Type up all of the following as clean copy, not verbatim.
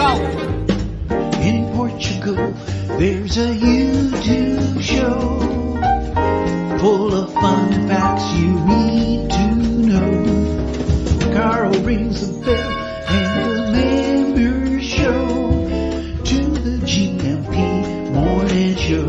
In Portugal, there's a YouTube show full of fun facts you need to know. Carl rings the bell and the members show to the GMP morning show.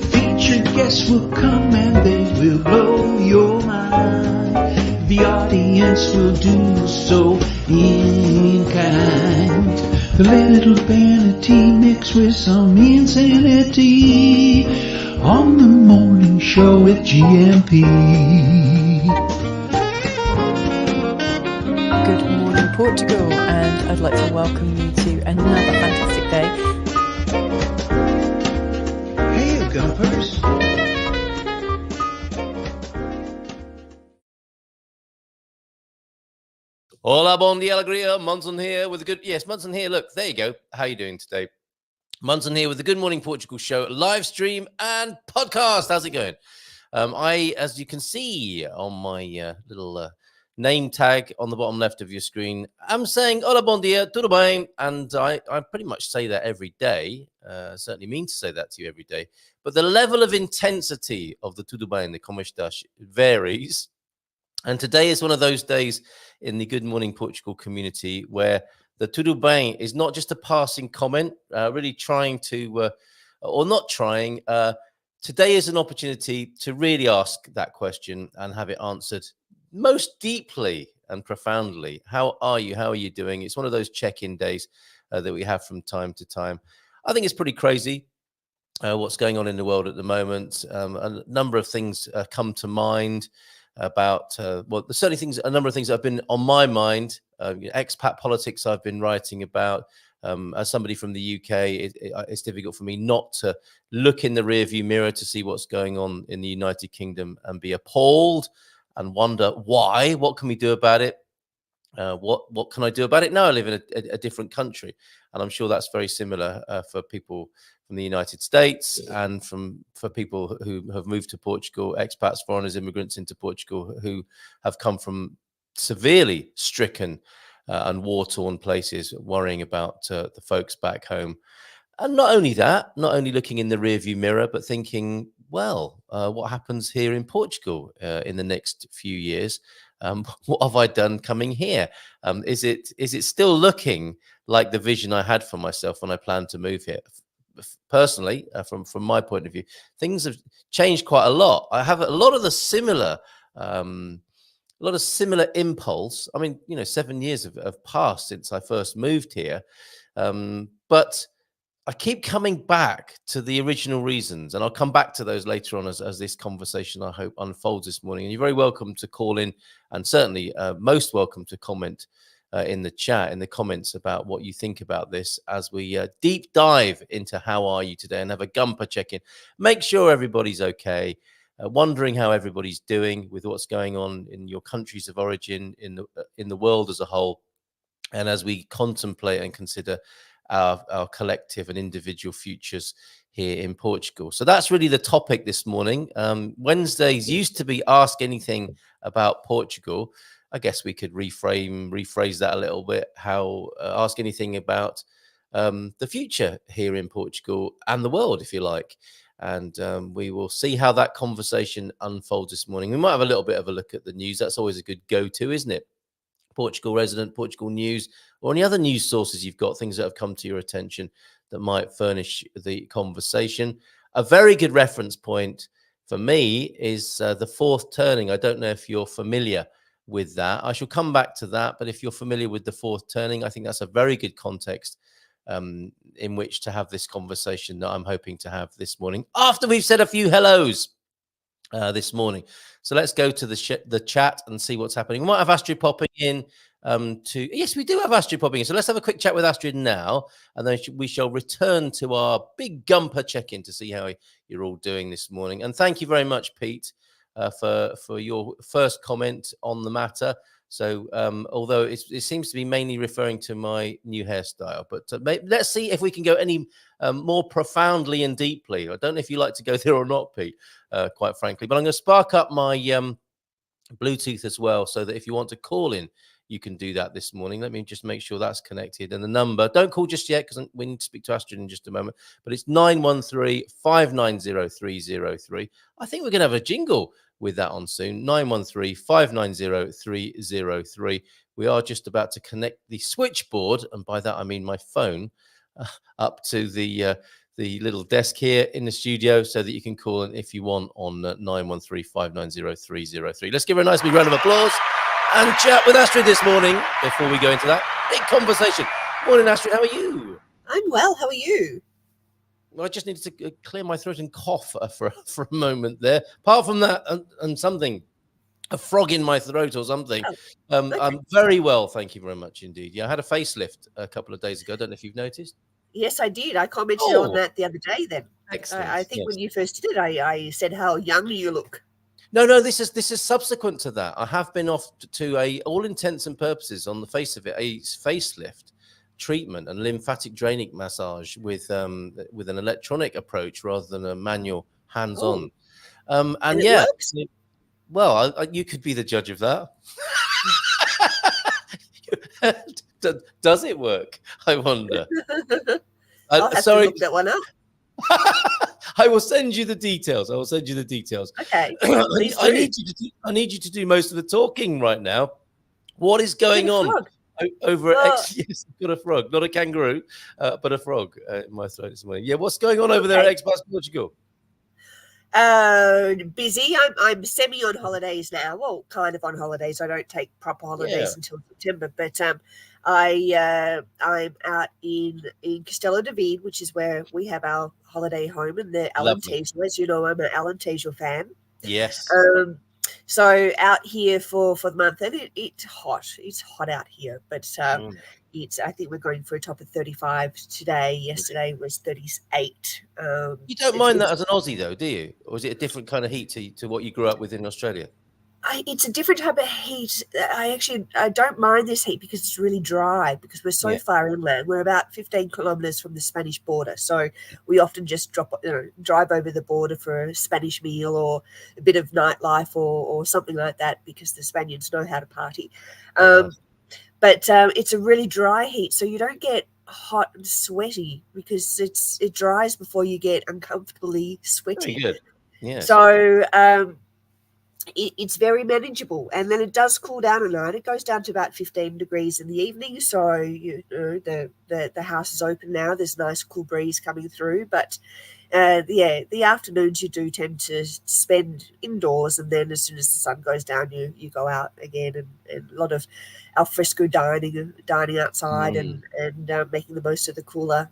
Featured guests will come and they will blow your mind. The audience will do so in kind. The little vanity mixed with some insanity on the morning show with GMP. Good morning, Portugal, and I'd like to welcome you to another fantastic day. Hey, GuMPers. Hola, bon dia, alegria. Munson here with a good... Yes, Munson here. Look, there you go. How are you doing today? Munson here with the Good Morning Portugal show, live stream and podcast. How's it going? As you can see on my little name tag on the bottom left of your screen, I'm saying hola, bon dia, tudo bem. And I pretty much say that every day. Certainly mean to say that to you every day. But the level of intensity of the tudo bem, the como estás, varies. And today is one of those days in the Good Morning Portugal community where the tudo bem is not just a passing comment, really trying to, or not trying. Today is an opportunity to really ask that question and have it answered most deeply and profoundly. How are you? How are you doing? It's one of those check-in days that we have from time to time. I think it's pretty crazy what's going on in the world at the moment. A number of things come to mind about well, there's certainly a number of things that have been on my mind. Expat politics I've been writing about. As somebody from the UK, it's difficult for me not to look in the rearview mirror to see what's going on in the United Kingdom and be appalled and wonder why. What can we do about it? What can I do about it? Now I live in a different country, and I'm sure that's very similar for people from the United States and for people who have moved to Portugal, expats, foreigners, immigrants into Portugal who have come from severely stricken and war-torn places, worrying about the folks back home. And not only that, not only looking in the rearview mirror, but thinking, well, what happens here in Portugal in the next few years? What have I done coming here? Is it still looking like the vision I had for myself when I planned to move here? Personally, from my point of view, things have changed quite a lot. I have a lot of similar impulse. I mean, 7 years have passed since I first moved here, but I keep coming back to the original reasons, and I'll come back to those later on as this conversation, I hope, unfolds this morning. And you're very welcome to call in, and certainly most welcome to comment in the chat, in the comments, about what you think about this as we deep dive into how are you today and have a GuMPer check-in. Make sure everybody's okay. Wondering how everybody's doing with what's going on in your countries of origin, in the world as a whole, and as we contemplate and consider our collective and individual futures here in Portugal. So that's really the topic this morning. Wednesdays used to be Ask Anything About Portugal. I guess we could rephrase that a little bit. How ask anything about the future here in Portugal and the world, if you like. And we will see how that conversation unfolds this morning. We might have a little bit of a look at the news. That's always a good go-to, isn't it? Portugal Resident, Portugal News, or any other news sources you've got, things that have come to your attention that might furnish the conversation. A very good reference point for me is the fourth turning. I don't know if you're familiar with that. I shall come back to that. But if you're familiar with the fourth turning, I think that's a very good context in which to have this conversation that I'm hoping to have this morning after we've said a few hellos this morning. So let's go to the chat and see what's happening. We might have Astrid popping in yes, we do have Astrid popping in. So let's have a quick chat with Astrid now, and then we shall return to our big GuMPer check-in to see how you're all doing this morning. And thank you very much, Pete, for your first comment on the matter. So although it seems to be mainly referring to my new hairstyle, but let's see if we can go any more profoundly and deeply. I don't know if you like to go there or not, Pete, quite frankly, but I'm going to spark up my Bluetooth as well, so that if you want to call in, you can do that this morning. Let me just make sure that's connected. And the number, don't call just yet because we need to speak to Astrid in just a moment, but it's 913-590-303. I think we're going to have a jingle with that on soon. 913-590-303. We are just about to connect the switchboard, and by that I mean my phone, up to the little desk here in the studio so that you can call in if you want on 913-590-303. Let's give her a nice big round of applause and chat with Astrid this morning before we go into that big conversation. Morning, Astrid. How are you? I'm well. How are you? Well, I just needed to clear my throat and cough for a moment there. Apart from that, and something, a frog in my throat or something. Oh, okay. I'm very well, thank you very much indeed. Yeah, I had a facelift a couple of days ago. I don't know if you've noticed. Yes, I did. I commented on that the other day. Then excellent. I think when you first did it, I said how young you look. No. This is subsequent to that. I have been off to all intents and purposes on the face of it, a facelift treatment and lymphatic draining massage with an electronic approach rather than a manual hands-on. And yeah, works? Well, you could be the judge of that. Does it work? I wonder. I'll have to look that one up. I will send you the details. Okay. I need you to do most of the talking right now. What is going on over at yes, I've got a frog, not a kangaroo, but a frog in my throat this morning. Yeah, what's going on over there at Expat Portugal? Busy. I'm semi on holidays now. Well, kind of on holidays. I don't take proper holidays until September, but I'm out in Castello de Vide, which is where we have our holiday home, and the Alentejo. As you know, I'm an Alentejo fan. Yes. So out here for the month, and it's hot. It's hot out here, but I think we're going for a top of 35 today. Yesterday was 38. You don't mind that as an Aussie, though, do you? Or is it a different kind of heat to what you grew up with in Australia? It's a different type of heat. I don't mind this heat because it's really dry, because we're so far inland. We're about 15 kilometers from the Spanish border. So we often just drive over the border for a Spanish meal or a bit of nightlife or something like that, because the Spaniards know how to party. But it's a really dry heat, so you don't get hot and sweaty because it dries before you get uncomfortably sweaty. Very good. Yeah. So it's very manageable, and then it does cool down at night. It goes down to about 15 degrees in the evening. So the house is open now. There's a nice cool breeze coming through, but the afternoons you do tend to spend indoors, and then as soon as the sun goes down, you go out again, and a lot of al fresco dining outside, and making the most of the cooler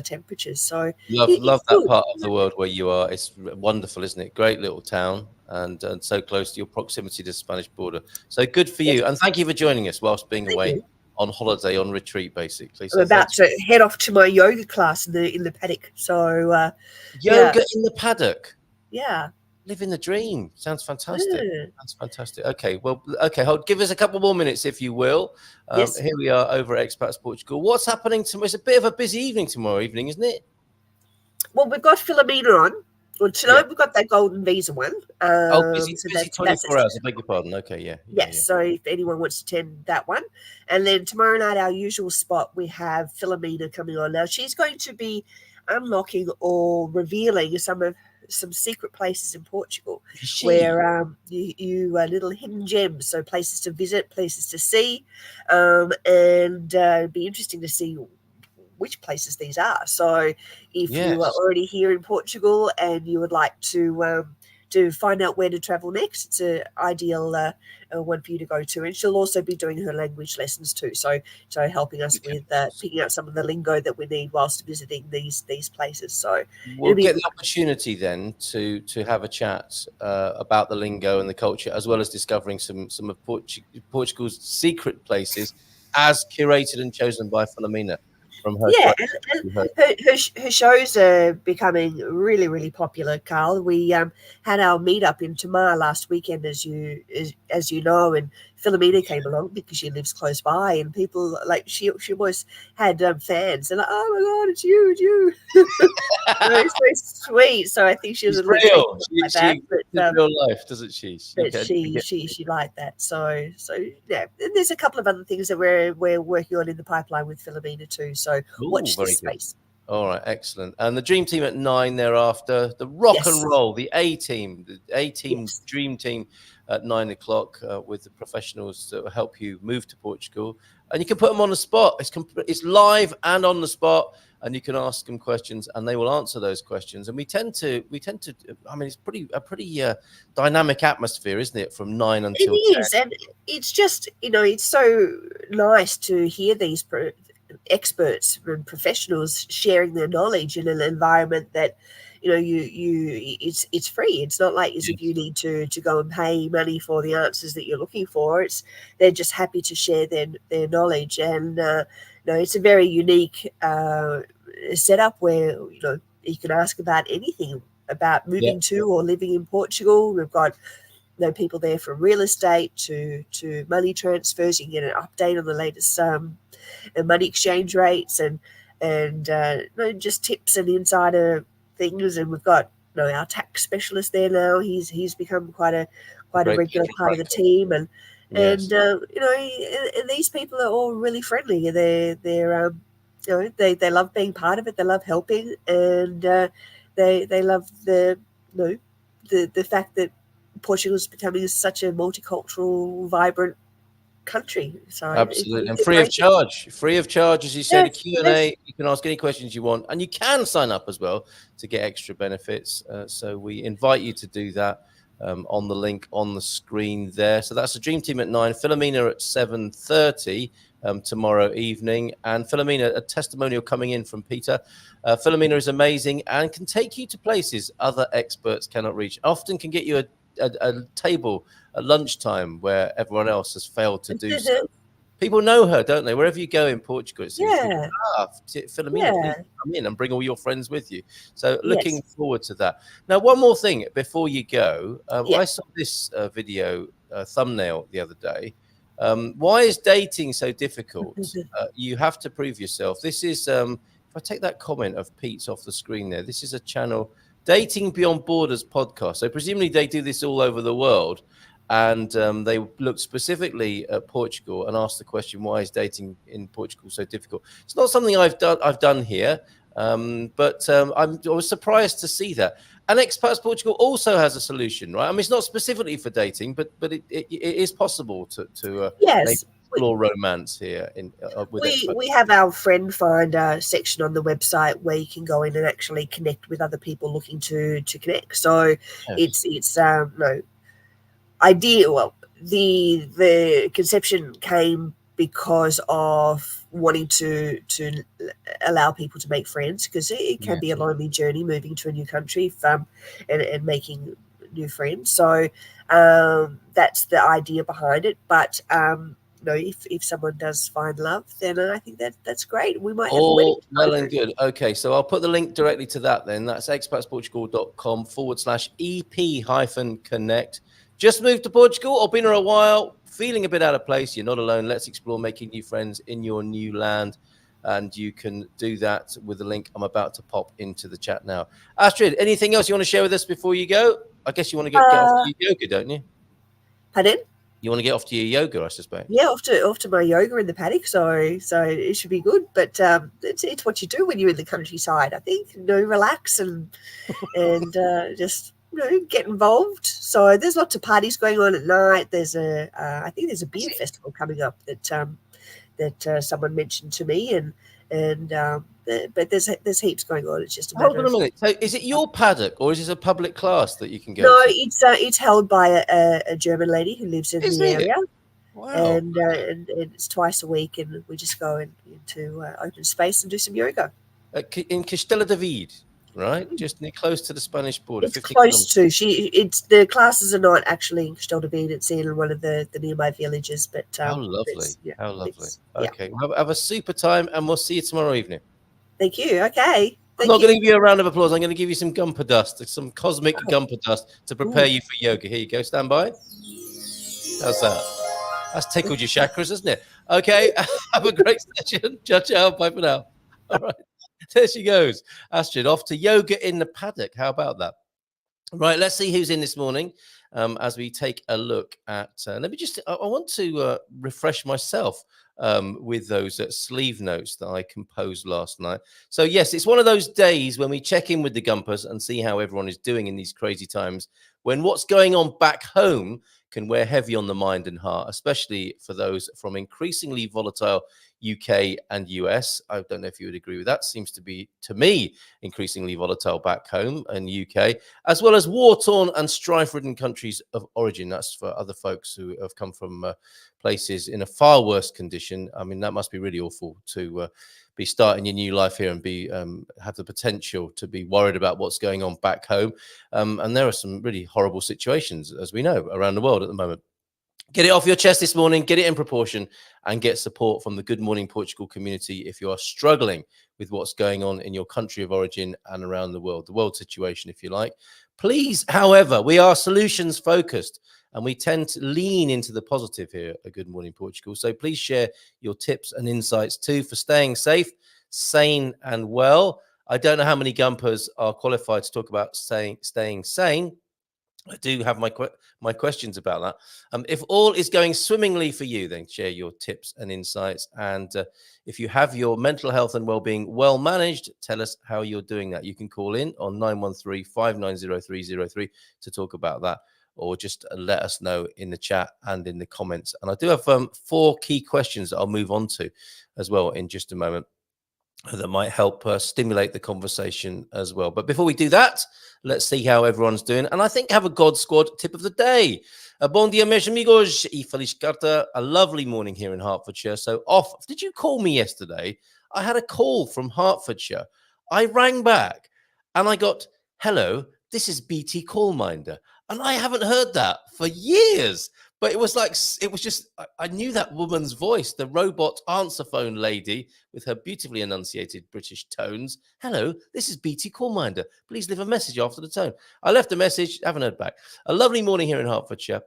temperatures. So love that part of the world where you are. It's wonderful, isn't it? Great little town, and so close to your proximity to the Spanish border. So good for you, and thank you for joining us whilst being away on holiday, on retreat, basically. So I'm about to head off to my yoga class in the paddock. So yoga in the paddock. Yeah. Living the dream. Sounds fantastic. That's fantastic. Okay, give us a couple more minutes, if you will. Yes. Here we are over at Expat Portugal. What's happening tomorrow? It's a bit of a busy evening tomorrow evening, isn't it? Well, we've got Philomena on. Well, tonight we've got that golden visa one. Busy 24 hours. I beg your pardon. Okay, Yes, so if anyone wants to attend that one. And then tomorrow night, our usual spot, we have Philomena coming on. Now, she's going to be unlocking or revealing some secret places in Portugal where you little hidden gems, so places to visit, places to see, and it'd be interesting to see which places these are. So if you are already here in Portugal and you would like to find out where to travel next, it's an ideal one for you to go to. And she'll also be doing her language lessons too, so helping us with picking up some of the lingo that we need whilst visiting these places. So we'll get the opportunity then to have a chat about the lingo and the culture, as well as discovering some of Portugal's secret places, as curated and chosen by Philomena. From her, her shows are becoming really, really popular, Carl. We had our meetup in Tamar last weekend, as you know, and Philomena came along because she lives close by, and people like she always had fans. And like, oh my God, it's you. It's very sweet. So I think she was She's a little real. like that. But, But real life, doesn't she? she liked that. So yeah. And there's a couple of other things that we're working on in the pipeline with Philomena too. So watch this space. All right, excellent. And the dream team at 9 thereafter, the rock and roll, the A team dream team at 9 o'clock with the professionals that will help you move to Portugal. And you can put them on the spot. It's live and on the spot, and you can ask them questions, and they will answer those questions. And we tend to. I mean, it's a pretty dynamic atmosphere, isn't it? From 9 until 10. It is, and it's just it's so nice to hear these experts and professionals sharing their knowledge in an environment that it's free. It's not like as if you need to go and pay money for the answers that you're looking for. They're just happy to share their knowledge, and it's a very unique setup where you can ask about anything about moving to or living in Portugal. We've got people there from real estate to money transfers. You can get an update on the latest money exchange rates and just tips and insider things. And we've got our tax specialist there now. He's become quite a regular part of the team, and these people are all really friendly. They're they love being part of it. They love helping, and they love the fact that Portugal is becoming such a multicultural, vibrant country. So absolutely, and free of charge, as you said. A Q&A, you can ask any questions you want, and you can sign up as well to get extra benefits. So we invite you to do that on the link on the screen there. So that's the dream team at 9, Philomena at 7:30 tomorrow evening. And Philomena, a testimonial coming in from Peter. Philomena is amazing and can take you to places other experts cannot reach. Often can get you a table at lunchtime where everyone else has failed to do so. People know her, don't they? Wherever you go in Portugal, it seems Philomena, please come in and bring all your friends with you. So looking forward to that. Now, one more thing before you go. I saw this video thumbnail the other day. Why is dating so difficult? You have to prove yourself. This is, if I take that comment of Pete's off the screen there, this is a channel, Dating Beyond Borders podcast. So presumably they do this all over the world. And they looked specifically at Portugal and asked the question, why is dating in Portugal so difficult? It's not something I've done here, but I was surprised to see that. And Expat Portugal also has a solution, right? I mean, it's not specifically for dating, but it is possible to explore romance here. We have our friend finder section on the website where you can go in and actually connect with other people looking to connect. So it's ideal. Well, the conception came because of wanting to allow people to make friends, because it can be a lonely journey moving to a new country and making new friends. So that's the idea behind it. But if someone does find love, then I think that's great. We might have a wedding. Well and good. Okay, so I'll put the link directly to that then. That's expatsportugal.com/EP-connect. Just moved to Portugal or been here a while, feeling a bit out of place? You're not alone. Let's explore making new friends in your new land. And you can do that with the link I'm about to pop into the chat now. Astrid, anything else you want to share with us before you go? I guess you want to get off to your yoga, don't you? Pardon? You want to get off to your yoga, I suspect. Yeah, off to my yoga in the paddock. So it should be good. But it's what you do when you're in the countryside, I think. Relax and just get involved. So there's lots of parties going on at night. There's I think there's a beer festival coming up that someone mentioned to me, but there's heaps going on. It's just hold on a minute. So is it your paddock or is this a public class that you can go? No, it's held by a German lady who lives in the area. Wow. And it's twice a week, and we just go into open space and do some yoga in Castelo David. Right, just close to the Spanish border. It's close to. The classes are not actually in Castelo David. It's in one of the nearby villages. But how lovely! How lovely. Okay, well, have a super time, and we'll see you tomorrow evening. Thank you. Okay. I'm not going to give you a round of applause. I'm going to give you some GuMPer dust, some cosmic GuMPer dust to prepare you for yoga. Here you go. Stand by. How's that? That's tickled your chakras, isn't it? Okay, have a great session. Ciao, ciao. Bye for now. All right, there she goes. Astrid off to yoga in the paddock. How about that? Right, let's see who's in this morning as we take a look at. Let me just, I want to refresh myself with those sleeve notes that I composed last night. So, yes, it's one of those days when we check in with the GuMPers and see how everyone is doing in these crazy times, when what's going on back home can wear heavy on the mind and heart, especially for those from increasingly volatile UK and US. I don't know if you would agree with that. Seems to be, to me, increasingly volatile back home in UK, as well as war-torn and strife-ridden countries of origin. That's for other folks who have come from places in a far worse condition. I mean, that must be really awful to be starting your new life here and be have the potential to be worried about what's going on back home. And there are some really horrible situations, as we know, around the world at the moment. Get it off your chest this morning, get it in proportion, and get support from the Good Morning Portugal community if you are struggling with what's going on in your country of origin and around the world situation, if you like. Please, however, we are solutions focused and we tend to lean into the positive here at Good Morning Portugal. So please share your tips and insights too for staying safe, sane, and well. I don't know how many GuMPers are qualified to talk about staying sane. I do have my questions about that. If all is going swimmingly for you, then share your tips and insights. And if you have your mental health and well-being well managed, tell us how you're doing that. You can call in on 913-590-303 to talk about that, or just let us know in the chat and in the comments. And I do have 4 key questions that I'll move on to as well in just a moment, that might help stimulate the conversation as well. But before we do that, let's see how everyone's doing. And I think have a God Squad tip of the day. Bom dia, meus amigos, e feliz carta. A lovely morning here in Hertfordshire. So off. Did you call me yesterday? I had a call from Hertfordshire. I rang back and I got, hello, this is BT Callminder. And I haven't heard that for years. But it was like, it was just, I knew that woman's voice, the robot answer phone lady with her beautifully enunciated British tones. Hello, this is BT Callminder. Please leave a message after the tone. I left a message, haven't heard back. A lovely morning here in Hertfordshire.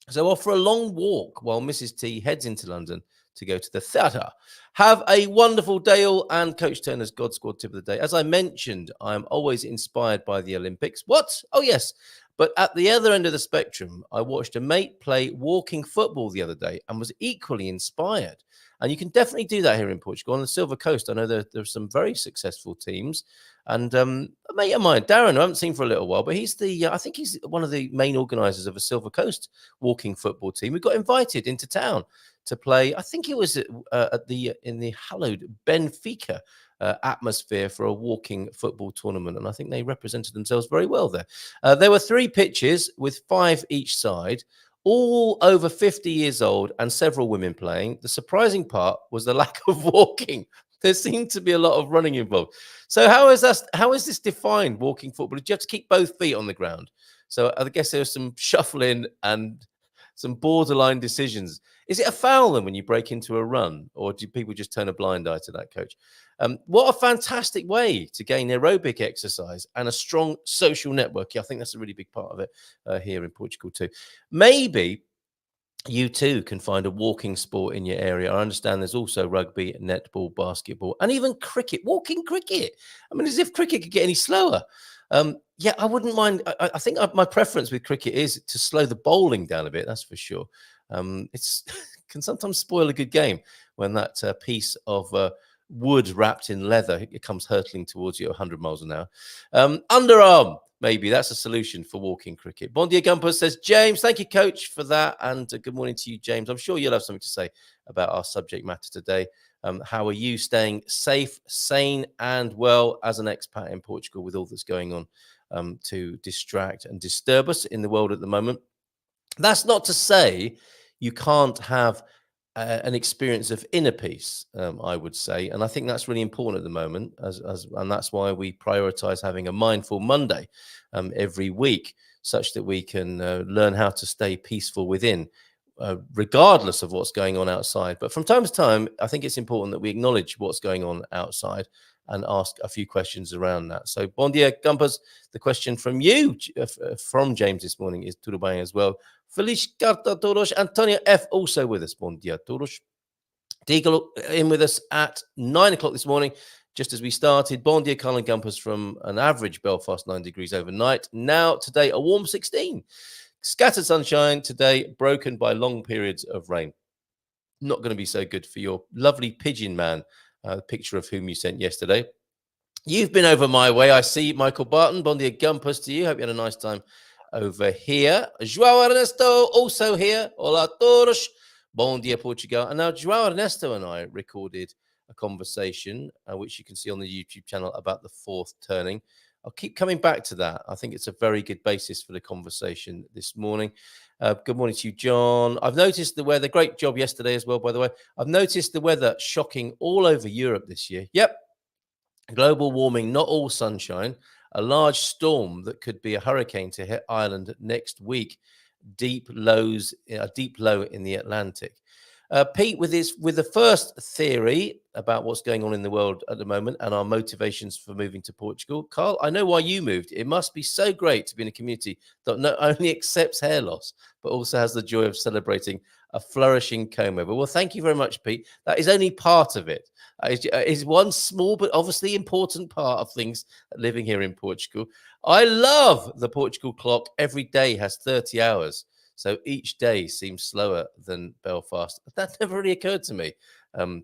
So off for a long walk while Mrs. T heads into London to go to the theatre. Have a wonderful day all, and Coach Turner's God Squad tip of the day. As I mentioned, I'm always inspired by the Olympics. What? Oh, yes. But at the other end of the spectrum, I watched a mate play walking football the other day and was equally inspired. And you can definitely do that here in Portugal. On the Silver Coast, I know there are some very successful teams. And a mate of mine, Darren, I haven't seen for a little while, but he's I think he's one of the main organisers of a Silver Coast walking football team. We got invited into town to play. I think it was in the hallowed Benfica atmosphere for a walking football tournament, and I think they represented themselves very well there. There were 3 pitches with 5 each side, all over 50 years old, and several women playing. The surprising part was the lack of walking. There seemed to be a lot of running involved. So how is this defined, walking football? Do you have to keep both feet on the ground? So I guess there was some shuffling and some borderline decisions. Is it a foul then when you break into a run, or do people just turn a blind eye to that, Coach? What a fantastic way to gain aerobic exercise and a strong social network. Yeah, I think that's a really big part of it here in Portugal too. Maybe you too can find a walking sport in your area. I understand there's also rugby, netball, basketball, and even cricket, walking cricket. I mean, as if cricket could get any slower. Yeah, I wouldn't mind. I think my preference with cricket is to slow the bowling down a bit. That's for sure. It's can sometimes spoil a good game when that piece of wood wrapped in leather, it comes hurtling towards you at 100 miles an hour. Underarm, maybe that's a solution for walking cricket. Bon dia GuMPers says, James, thank you, Coach, for that. And good morning to you, James. I'm sure you'll have something to say about our subject matter today. How are you staying safe, sane, and well as an expat in Portugal with all that's going on to distract and disturb us in the world at the moment? That's not to say you can't have an experience of inner peace, I would say. And I think that's really important at the moment, and that's why we prioritize having a Mindful Monday every week, such that we can learn how to stay peaceful within, regardless of what's going on outside. But from time to time, I think it's important that we acknowledge what's going on outside and ask a few questions around that. So, bon dia, GuMPers. The question from you, from James this morning, is tudo bem as well? Feliz carta a todos. Antonio F. also with us. Bom dia a todos. Deagle in with us at 9 o'clock this morning, just as we started. Bon dia, Carl and GuMPers from an average Belfast 9 degrees overnight. Now, today, a warm 16. Scattered sunshine today, broken by long periods of rain. Not going to be so good for your lovely pigeon man, the picture of whom you sent yesterday. You've been over my way. I see Michael Barton. Bon dia, GuMPers to you. Hope you had a nice time over here. João Ernesto also here. Hola todos. Bon dia, Portugal. And now João Ernesto and I recorded a conversation, which you can see on the YouTube channel, about the fourth turning. I'll keep coming back to that. I think it's a very good basis for the conversation this morning. Good morning to you, John. I've noticed the weather. Great job yesterday as well, by the way. I've noticed the weather shocking all over Europe this year. Yep. Global warming, not all sunshine. A large storm that could be a hurricane to hit Ireland next week. A deep low in the Atlantic. Pete, with the first theory about what's going on in the world at the moment and our motivations for moving to Portugal. Carl, I know why you moved. It must be so great to be in a community that not only accepts hair loss, but also has the joy of celebrating a flourishing comb over. Well, thank you very much, Pete. That is only part of it. Is one small but obviously important part of things living here in Portugal. I love the Portugal clock. Every day has 30 hours. So each day seems slower than Belfast. That never really occurred to me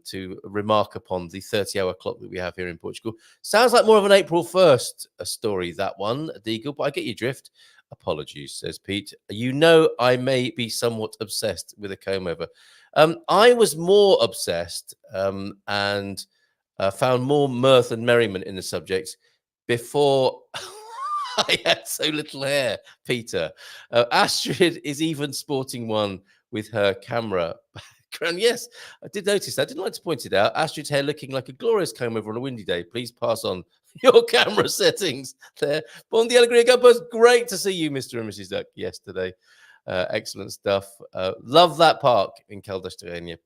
to remark upon the 30-hour clock that we have here in Portugal. Sounds like more of an April 1st story, that one, Deagle, but I get your drift. Apologies, says Pete. You know I may be somewhat obsessed with a comb over. I was more obsessed and found more mirth and merriment in the subject before I had so little hair, Peter. Astrid is even sporting one with her camera background. Yes, I did notice that. I didn't like to point it out. Astrid's hair looking like a glorious comb over on a windy day. Please pass on your camera settings there. Bon dia, alegria, GuMPers. Great to see you, Mr. and Mrs. Duck, yesterday. Excellent stuff. Love that park in Caldestrania.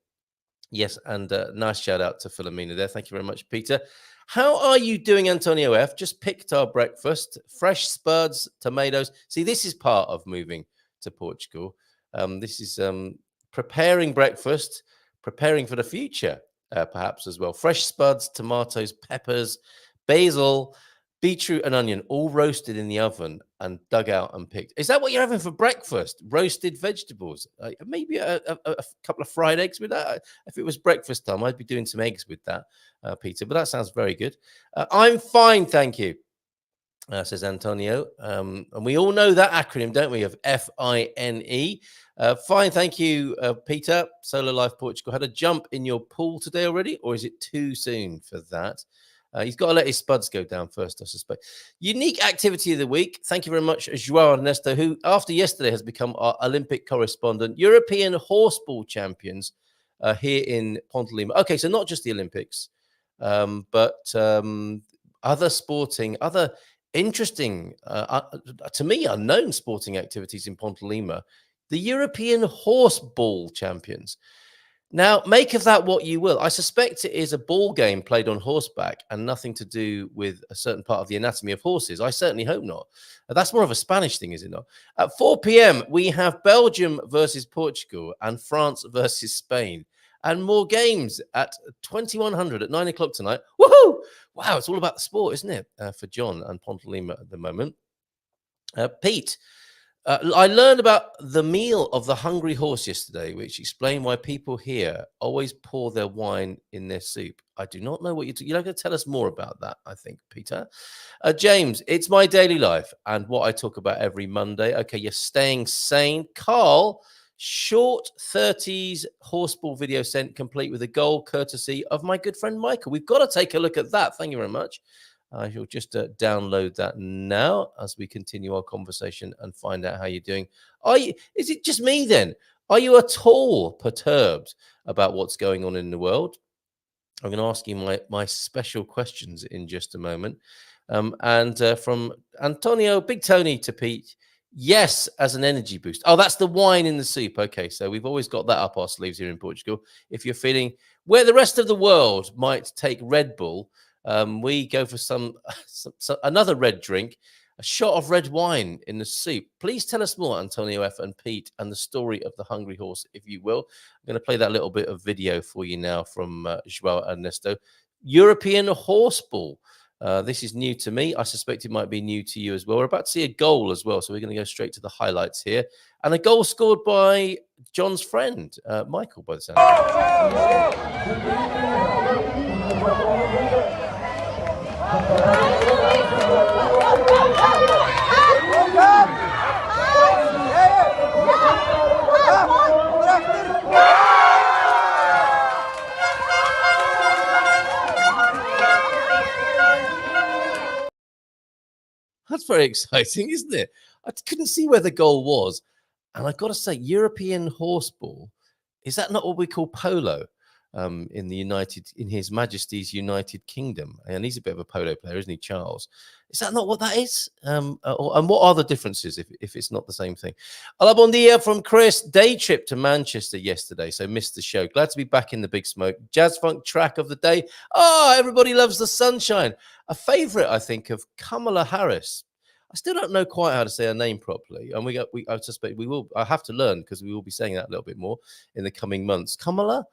Yes, and nice shout out to Philomena there. Thank you very much, Peter. How are you doing, Antonio F? Just picked our breakfast. Fresh spuds, tomatoes. See, this is part of moving to Portugal. This is preparing breakfast, preparing for the future, perhaps as well. Fresh spuds, tomatoes, peppers, basil, beetroot and onion, all roasted in the oven and dug out and picked. Is that what you're having for breakfast? Roasted vegetables? Maybe a couple of fried eggs with that. If it was breakfast time, I'd be doing some eggs with that, Peter. But that sounds very good. I'm fine, thank you, says Antonio. And we all know that acronym, don't we, of FINE. Fine, thank you, Peter. Solar Life Portugal. Had a jump in your pool today already, or is it too soon for that? He's got to let his spuds go down first, I suspect. Unique activity of the week. Thank you very much, João Ernesto, who, after yesterday, has become our Olympic correspondent. European horseball champions here in Pontelima. Okay, so not just the Olympics, but other interesting, to me, unknown sporting activities in Pontelima. The European horseball champions. Now, make of that what you will. I suspect it is a ball game played on horseback and nothing to do with a certain part of the anatomy of horses. I certainly hope not. That's more of a Spanish thing, is it not? At 4 p.m., we have Belgium versus Portugal and France versus Spain. And more games at 2100 at 9 o'clock tonight. Woohoo! Wow, it's all about the sport, isn't it? For John and Pontelima at the moment. Pete. I learned about the meal of the hungry horse yesterday, which explained why people here always pour their wine in their soup. I do not know what you're not going to tell us more about that, I think, Peter. James, it's my daily life and what I talk about every Monday. Okay, you're staying sane. Carl, short 30s horseball video sent complete with a goal courtesy of my good friend Michael. We've got to take a look at that. Thank you very much. I shall just download that now as we continue our conversation and find out how you're doing. Is it just me then? Are you at all perturbed about what's going on in the world? I'm going to ask you my special questions in just a moment. From Antonio, Big Tony to Pete, yes, as an energy boost. Oh, that's the wine in the soup. Okay, so we've always got that up our sleeves here in Portugal. If you're feeling where the rest of the world might take Red Bull, we go for another red drink. A shot of red wine in the soup. Please tell us more, Antonio F. and Pete, and the story of the hungry horse, if you will. I'm going to play that little bit of video for you now from Joao Ernesto. European horseball. This is new to me. I suspect it might be new to you as well. We're about to see a goal as well, so we're going to go straight to the highlights here. And a goal scored by John's friend, Michael, by the sound That's very exciting, isn't it? I couldn't see where the goal was. And I've got to say, European horseball, is that not what we call polo in His Majesty's United Kingdom? And he's a bit of a polo player, isn't he, Charles? Is that not what that is? And what are the differences if it's not the same thing? Hola, bon dia from Chris. Day trip to Manchester yesterday, so missed the show. Glad to be back in the big smoke. Jazz funk track of the day. Oh, everybody loves the sunshine. A favorite, I think, of Kamala Harris. I still don't know quite how to say her name properly, and I suspect we will. I have to learn because we will be saying that a little bit more in the coming months. Kamala,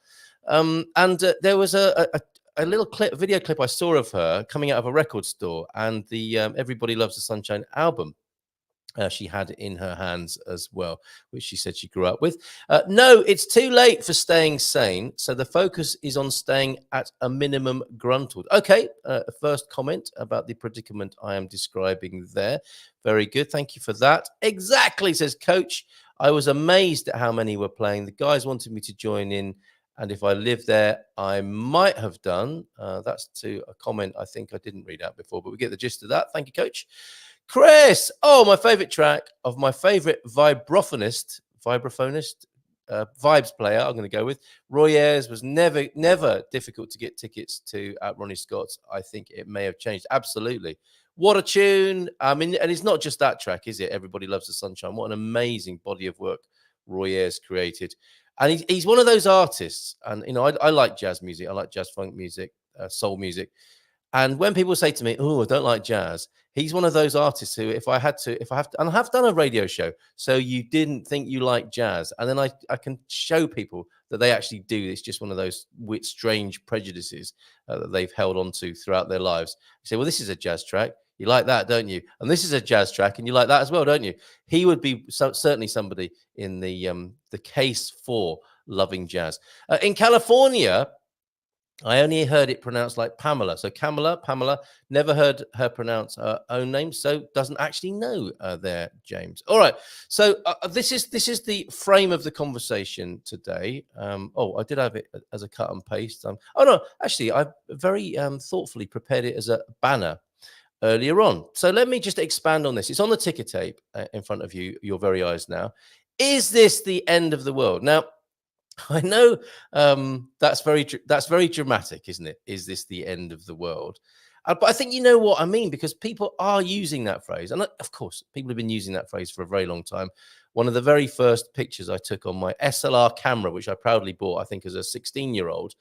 there was a little video clip I saw of her coming out of a record store, and the "Everybody Loves the Sunshine" album. She had in her hands as well, which she said she grew up with. No, it's too late for staying sane. So the focus is on staying at a minimum gruntled. Okay, first comment about the predicament I am describing there. Very good. Thank you for that. Exactly, says Coach. I was amazed at how many were playing. The guys wanted me to join in. And if I lived there, I might have done. That's to a comment I think I didn't read out before, but we get the gist of that. Thank you, Coach. Chris, my favorite track of my favorite vibraphonist, vibes player, I'm going to go with. Roy Ayers was never difficult to get tickets to at Ronnie Scott's. I think it may have changed. Absolutely. What a tune. I mean, and it's not just that track, is it? Everybody Loves the Sunshine. What an amazing body of work Roy Ayers created. And he's one of those artists. And, I like jazz music. I like jazz funk music, soul music. And when people say to me, "Oh, I don't like jazz," he's one of those artists who, if I have to, and I have done a radio show, so you didn't think you like jazz, and then I can show people that they actually do. It's just one of those strange prejudices that they've held on to throughout their lives. You say, "Well, this is a jazz track. You like that, don't you? And this is a jazz track, and you like that as well, don't you?" He would be certainly somebody in the case for loving jazz. In California, I only heard it pronounced like Pamela. So Pamela, never heard her pronounce her own name, so doesn't actually know there, James. All right. So this is the frame of the conversation today. I did have it as a cut and paste. Actually, I very thoughtfully prepared it as a banner earlier on. So let me just expand on this. It's on the ticker tape in front of you, your very eyes now. Is this the end of the world? Now, I know that's very dramatic, isn't it? Is this the end of the world? But I think you know what I mean, because people are using that phrase. And of course, people have been using that phrase for a very long time. One of the very first pictures I took on my SLR camera, which I proudly bought, I think, as a 16-year-old,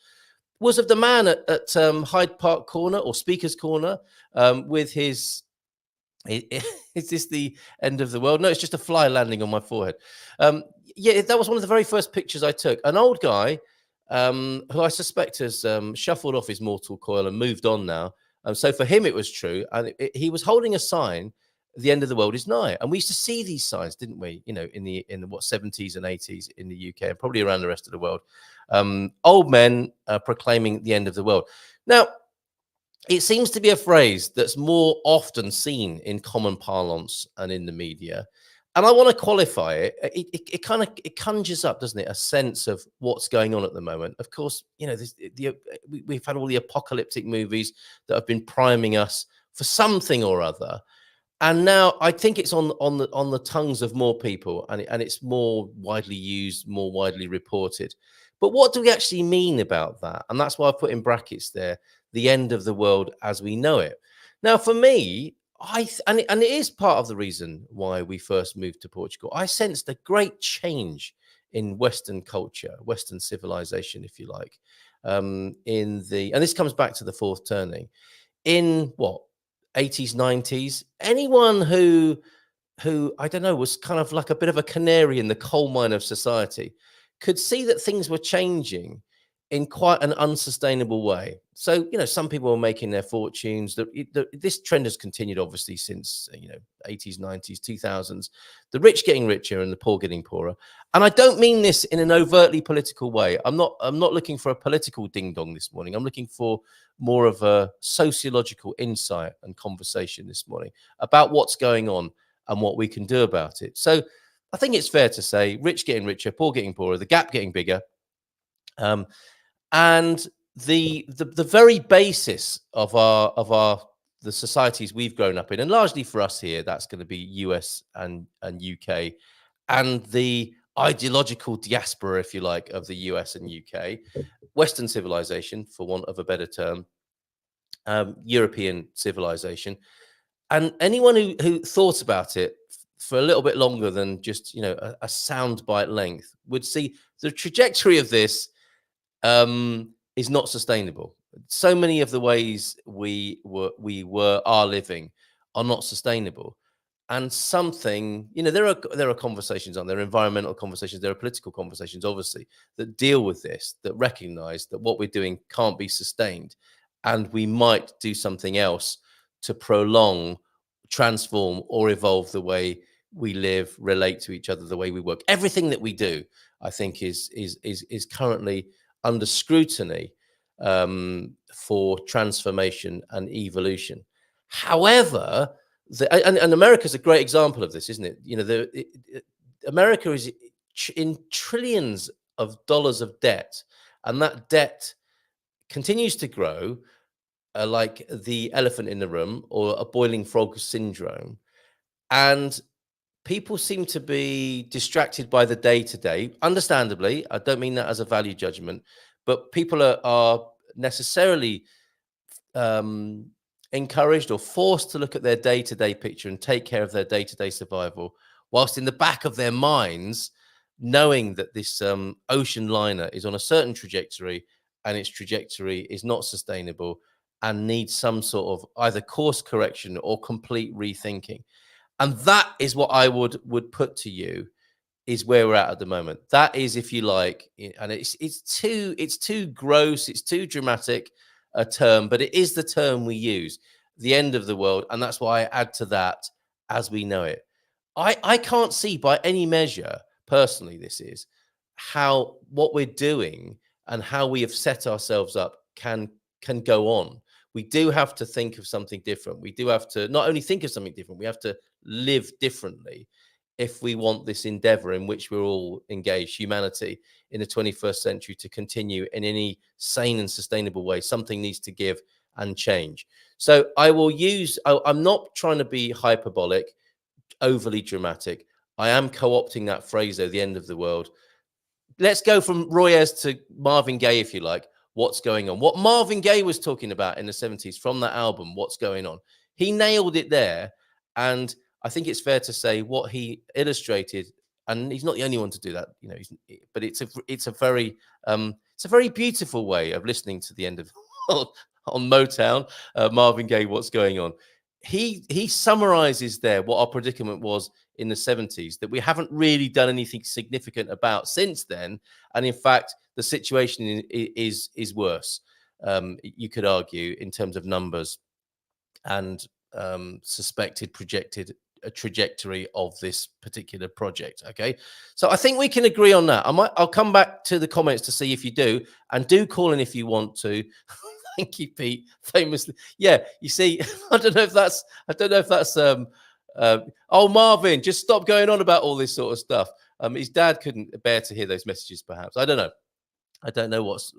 was of the man at Hyde Park Corner or Speaker's Corner with his... Is this the end of the world? No, it's just a fly landing on my forehead. Yeah, that was one of the very first pictures I took. An old guy who I suspect has shuffled off his mortal coil and moved on now. So for him, it was true. And he was holding a sign, "The end of the world is nigh." And we used to see these signs, didn't we? In the 70s and 80s in the UK and probably around the rest of the world. Old men proclaiming the end of the world. Now, it seems to be a phrase that's more often seen in common parlance and in the media. And I want to qualify it. It conjures up, doesn't it, a sense of what's going on at the moment. Of course, we've had all the apocalyptic movies that have been priming us for something or other. And now I think it's on the tongues of more people, and it's more widely used, more widely reported. But what do we actually mean about that? And that's why I put in brackets there, the end of the world as we know it. Now, for me, and it is part of the reason why we first moved to Portugal. I sensed a great change in Western culture, Western civilization, if you like, and this comes back to the fourth turning. In 80s, 90s, anyone who I don't know, was kind of like a bit of a canary in the coal mine of society, could see that things were changing in quite an unsustainable way. So, some people were making their fortunes. This trend has continued, obviously, since, 80s, 90s, 2000s, the rich getting richer and the poor getting poorer. And I don't mean this in an overtly political way. I'm not looking for a political ding dong this morning. I'm looking for more of a sociological insight and conversation this morning about what's going on and what we can do about it. So I think it's fair to say rich getting richer, poor getting poorer, the gap getting bigger. And the very basis of the societies we've grown up in, and largely for us here, that's going to be US and UK, and the ideological diaspora, if you like, of the US and UK, Western civilization, for want of a better term, European civilization. And anyone who thought about it for a little bit longer than just, a soundbite length would see the trajectory of this is not sustainable. So many of the ways we are living are not sustainable. And something, there are conversations on there, environmental conversations, there are political conversations, obviously, that deal with this, that recognize that what we're doing can't be sustained. And we might do something else to prolong, transform, or evolve the way we live, relate to each other, the way we work. Everything that we do, I think, is currently under scrutiny for transformation and evolution. However, and America's a great example of this, isn't it? America is in trillions of dollars of debt, and that debt continues to grow like the elephant in the room, or a boiling frog syndrome. And people seem to be distracted by the day-to-day. Understandably, I don't mean that as a value judgment, but people are necessarily encouraged or forced to look at their day-to-day picture and take care of their day-to-day survival, whilst in the back of their minds, knowing that this ocean liner is on a certain trajectory and its trajectory is not sustainable and needs some sort of either course correction or complete rethinking. And that is what I would put to is where we're at the moment. That is, if you like, and it's too gross, it's too dramatic a term, but it is the term we use, the end of the world. And that's why I add to that, as we know it. I can't see by any measure, personally, this is how what we're doing and how we have set ourselves up can go on. We do have to think of something different. We do have to not only think of something different, we have to live differently if we want this endeavor in which we're all engaged, humanity, in the 21st century, to continue in any sane and sustainable way. Something needs to give and change. So I'm not trying to be hyperbolic, overly dramatic. I am co-opting that phrase, though, the end of the world. Let's go from Roy Ayers to Marvin Gaye, if you like. What's going on? What Marvin Gaye was talking about in the 70s from that album, What's Going On? He nailed it there. And I think it's fair to say what he illustrated, and he's not the only one to do that, but it's a very beautiful way of listening to the end of on Motown, Marvin Gaye, What's Going On. He summarizes there what our predicament was in the 70s, that we haven't really done anything significant about since then. And in fact, the situation is worse, you could argue, in terms of numbers and suspected projected trajectory of this particular project. Okay, so I think we can agree on that. I'll come back to the comments to see if you do, and do call in if you want to. Thank you, Pete. Famously, yeah. You see, I don't know if that's oh, Marvin, just stop going on about all this sort of stuff. His dad couldn't bear to hear those messages, perhaps. I don't know what's.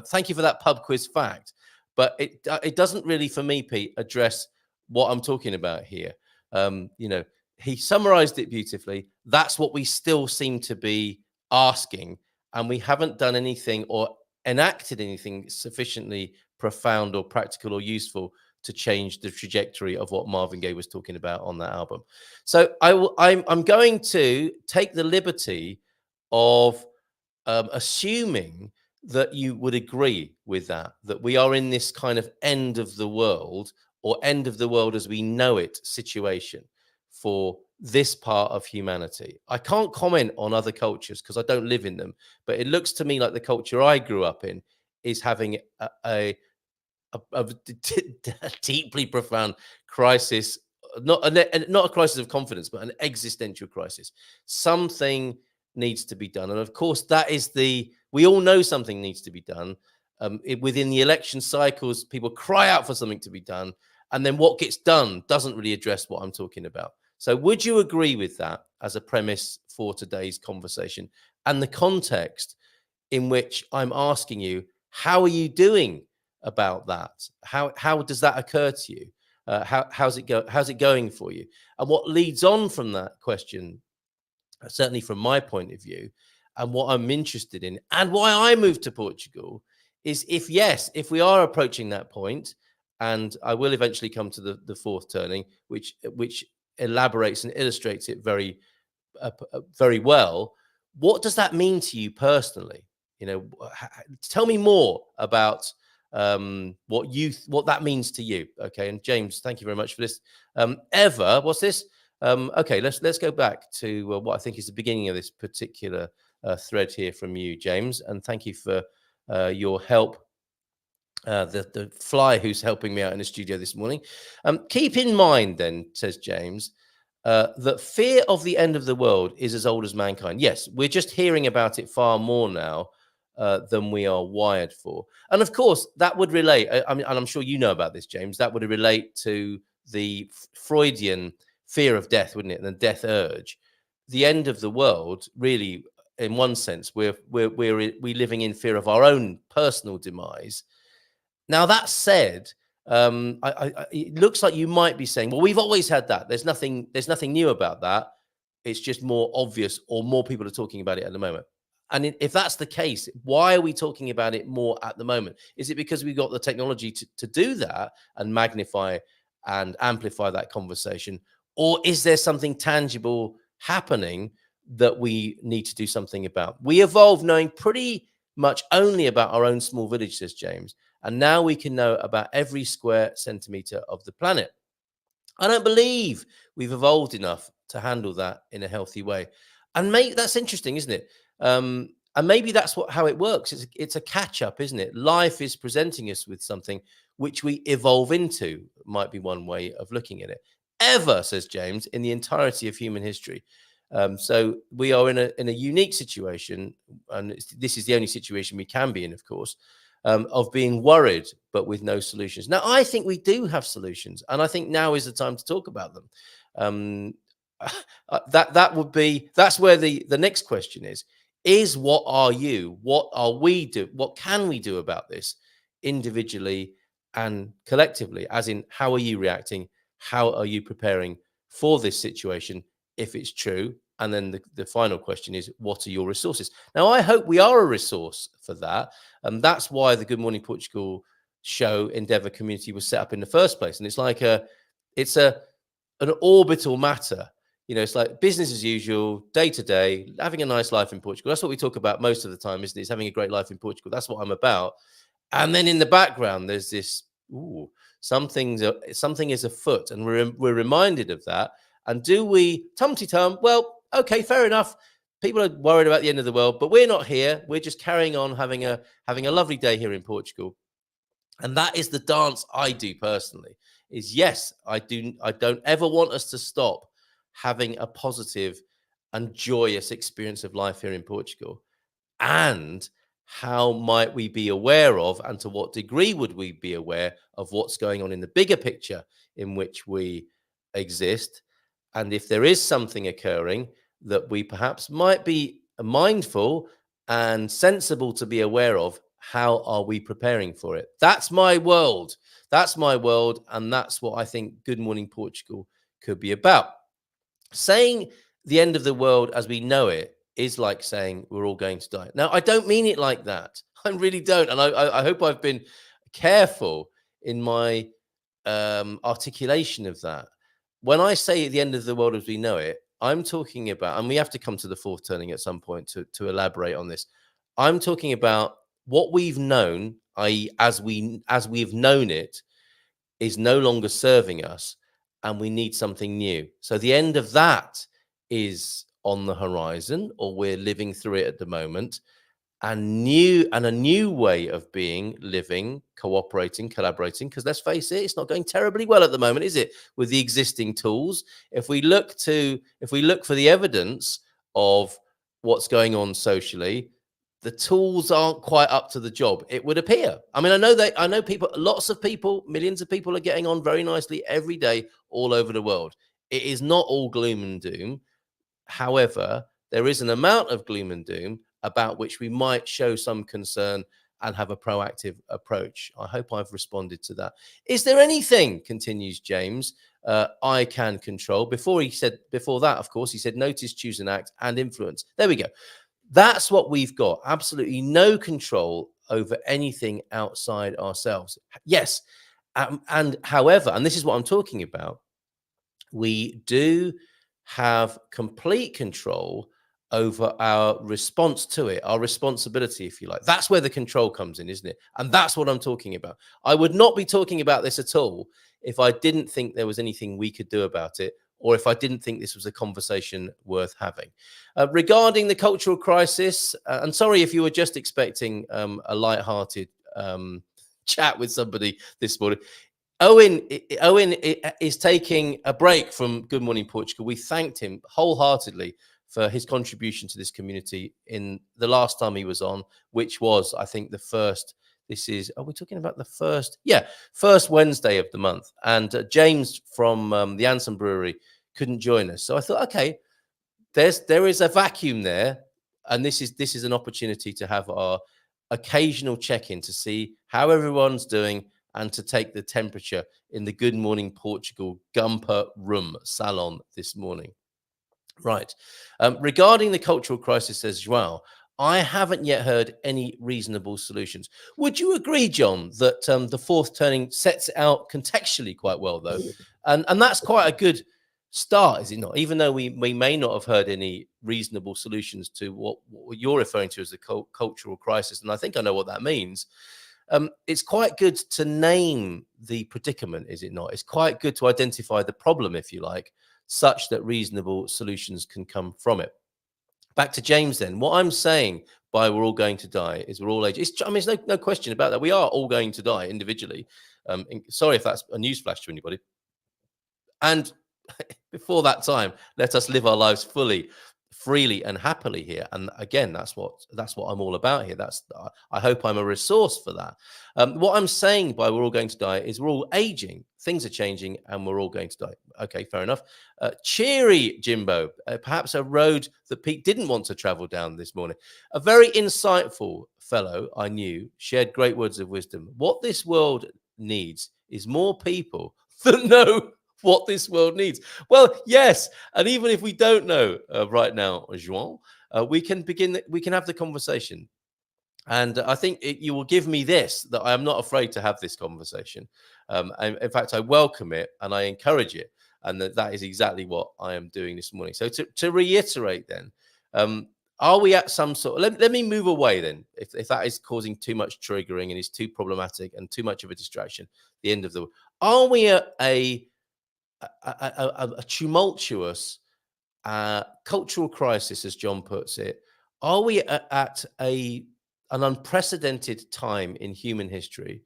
Thank you for that pub quiz fact, but it doesn't really, for me, Pete, address what I'm talking about here. He summarized it beautifully. That's what we still seem to be asking, and we haven't done anything or enacted anything sufficiently profound or practical or useful to change the trajectory of what Marvin Gaye was talking about on that album. So I'm going to take the liberty of assuming that you would agree with that we are in this kind of end of the world or end of the world as we know it situation for this part of humanity? I can't comment on other cultures because I don't live in them, but it looks to me like the culture I grew up in is having a deeply profound crisis, not a crisis of confidence, but an existential crisis. Something needs to be done, and of course, that is we all know something needs to be done. Within the election cycles, people cry out for something to be done, and then what gets done doesn't really address what I'm talking about. So, would you agree with that as a premise for today's conversation and the context in which I'm asking you, how are you doing about that? How does that occur to you? How's it going for you? And what leads on from that question, certainly from my point of view, and what I'm interested in, and why I moved to Portugal, is if we are approaching that point, and I will eventually come to the fourth turning, which elaborates and illustrates it very well. What does that mean to you personally? Tell me more about what that means to you. Okay, and James, thank you very much for this. Eva, what's this? Okay, let's go back to what I think is the beginning of this particular thread here from you, James, and thank you for your help. The fly who's helping me out in the studio this morning. Keep in mind, then, says James, that fear of the end of the world is as old as mankind. Yes, we're just hearing about it far more now than we are wired for. And of course, that would relate, and I'm sure you know about this, James, that would relate to the Freudian fear of death, wouldn't it? And the death urge. The end of the world, really, in one sense, we're living in fear of our own personal demise. Now, that said, it looks like you might be saying, well, we've always had that. There's nothing new about that. It's just more obvious, or more people are talking about it at the moment. And if that's the case, why are we talking about it more at the moment? Is it because we've got the technology to do that and magnify and amplify that conversation? Or is there something tangible happening that we need to do something about? We evolved knowing pretty much only about our own small village, says James. And now we can know about every square centimeter of the planet. I don't believe we've evolved enough to handle that in a healthy way. And maybe that's interesting, isn't it? And maybe that's how it works. It's a catch up, isn't it? Life is presenting us with something which we evolve into, might be one way of looking at it. Ever, says James, in the entirety of human history. So we are in a unique situation, and this is the only situation we can be in, of course, of being worried, but with no solutions. Now, I think we do have solutions, and I think now is the time to talk about them. That's where the next question is what are you? What are we do? What can we do about this individually and collectively? As in, how are you reacting? How are you preparing for this situation if it's true? And then the final question is, what are your resources? Now, I hope we are a resource for that. And that's why the Good Morning Portugal show Endeavour community was set up in the first place. And it's like it's an orbital matter. It's like business as usual, day to day, having a nice life in Portugal. That's what we talk about most of the time, isn't it? It's having a great life in Portugal. That's what I'm about. And then in the background, there's this, something is afoot, and we're reminded of that. And do we tum-ti-tum? Well, okay, fair enough. People are worried about the end of the world, but we're not here. We're just carrying on having a lovely day here in Portugal. And that is the dance I do personally. Is yes, I don't ever want us to stop having a positive and joyous experience of life here in Portugal. And how might we be aware of, and to what degree would we be aware of what's going on in the bigger picture in which we exist? And if there is something occurring that we perhaps might be mindful and sensible to be aware of, how are we preparing for it? That's my world. That's my world. And that's what I think Good Morning Portugal could be about. Saying the end of the world as we know it is like saying we're all going to die. Now, I don't mean it like that. I really don't. And I hope I've been careful in my articulation of that. When I say the end of the world as we know it, I'm talking about, and we have to come to the fourth turning at some point to elaborate on this. I'm talking about what we've known, i.e., as we've known it, is no longer serving us and we need something new. So the end of that is on the horizon, or we're living through it at the moment. And a new way of being, living, cooperating, collaborating, because let's face it, it's not going terribly well at the moment, is it, with the existing tools? If we look for the evidence of what's going on socially, the tools aren't quite up to the job, it would appear. I mean, I know people, lots of people, millions of people are getting on very nicely every day all over the world. It is not all gloom and doom. However, there is an amount of gloom and doom about which we might show some concern and have a proactive approach. I hope I've responded to that. Is there anything, continues James, I can control? Before that, of course, he said notice, choose and act, and influence. There we go. That's what we've got. Absolutely no control over anything outside ourselves. Yes. And however, and this is what I'm talking about, we do have complete control over our response to it, our responsibility, if you like. That's where the control comes in, isn't it? And that's what I'm talking about. I would not be talking about this at all if I didn't think there was anything we could do about it, or if I didn't think this was a conversation worth having. Regarding the cultural crisis, and sorry if you were just expecting a light-hearted chat with somebody this morning. Owen is taking a break from Good Morning Portugal. We thanked him wholeheartedly for his contribution to this community in the last time he was on, which was, I think, the first. Are we talking about the first? Yeah, first Wednesday of the month. And James from the Anson Brewery couldn't join us. So I thought, okay, there is a vacuum there. And this is an opportunity to have our occasional check-in to see how everyone's doing, and to take the temperature in the Good Morning Portugal GuMPer room salon this morning. Right. Regarding the cultural crisis, says João, I haven't yet heard any reasonable solutions. Would you agree, John, that the fourth turning sets it out contextually quite well, though? And that's quite a good start, is it not? Even though we may not have heard any reasonable solutions to what you're referring to as the cultural crisis, and I think I know what that means. It's quite good to name the predicament, is it not? It's quite good to identify the problem, if you like, such that reasonable solutions can come from it. Back to James then. What I'm saying by we're all going to die is we're all aged. There's no question about that. We are all going to die individually. Sorry if that's a newsflash to anybody. And before that time, let us live our lives fully, freely and happily here. And again, that's what I'm all about here. I hope I'm a resource for that. What I'm saying by we're all going to die is we're all aging, things are changing, and we're all going to die. Okay, fair enough. Cheery Jimbo, perhaps a road that Pete didn't want to travel down this morning. A very insightful fellow I knew shared great words of wisdom. What this world needs is more people that know what this world needs. Well, yes, and even if we don't know right now, João, we can have the conversation. And I think you will give me this, that I am not afraid to have this conversation. And in fact, I welcome it and I encourage it. And that is exactly what I am doing this morning. So to reiterate then, are we at some sort of, let me move away then, if that is causing too much triggering and is too problematic and too much of a distraction, the end of the, are we at a tumultuous cultural crisis, as John puts it? Are we at an unprecedented time in human history,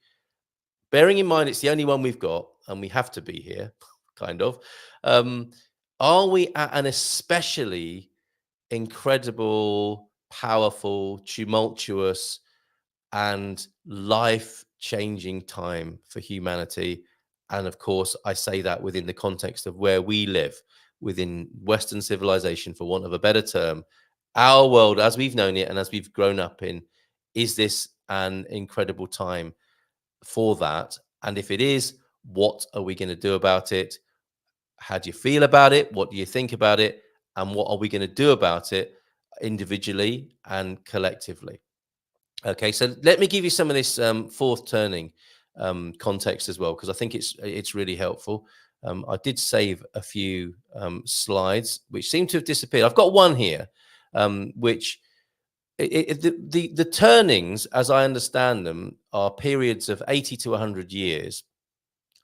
bearing in mind it's the only one we've got and we have to be here, kind of? Are we at an especially incredible, powerful, tumultuous, and life-changing time for humanity? And of course, I say that within the context of where we live, within Western civilization, for want of a better term. Our world, as we've known it and as we've grown up in, is this an incredible time for that? And if it is, what are we going to do about it? How do you feel about it? What do you think about it? And what are we going to do about it individually and collectively? Okay, so let me give you some of this fourth turning context as well, because I think it's really helpful. I did save a few slides which seem to have disappeared. I've got one here, which the turnings, as I understand them, are periods of 80 to 100 years,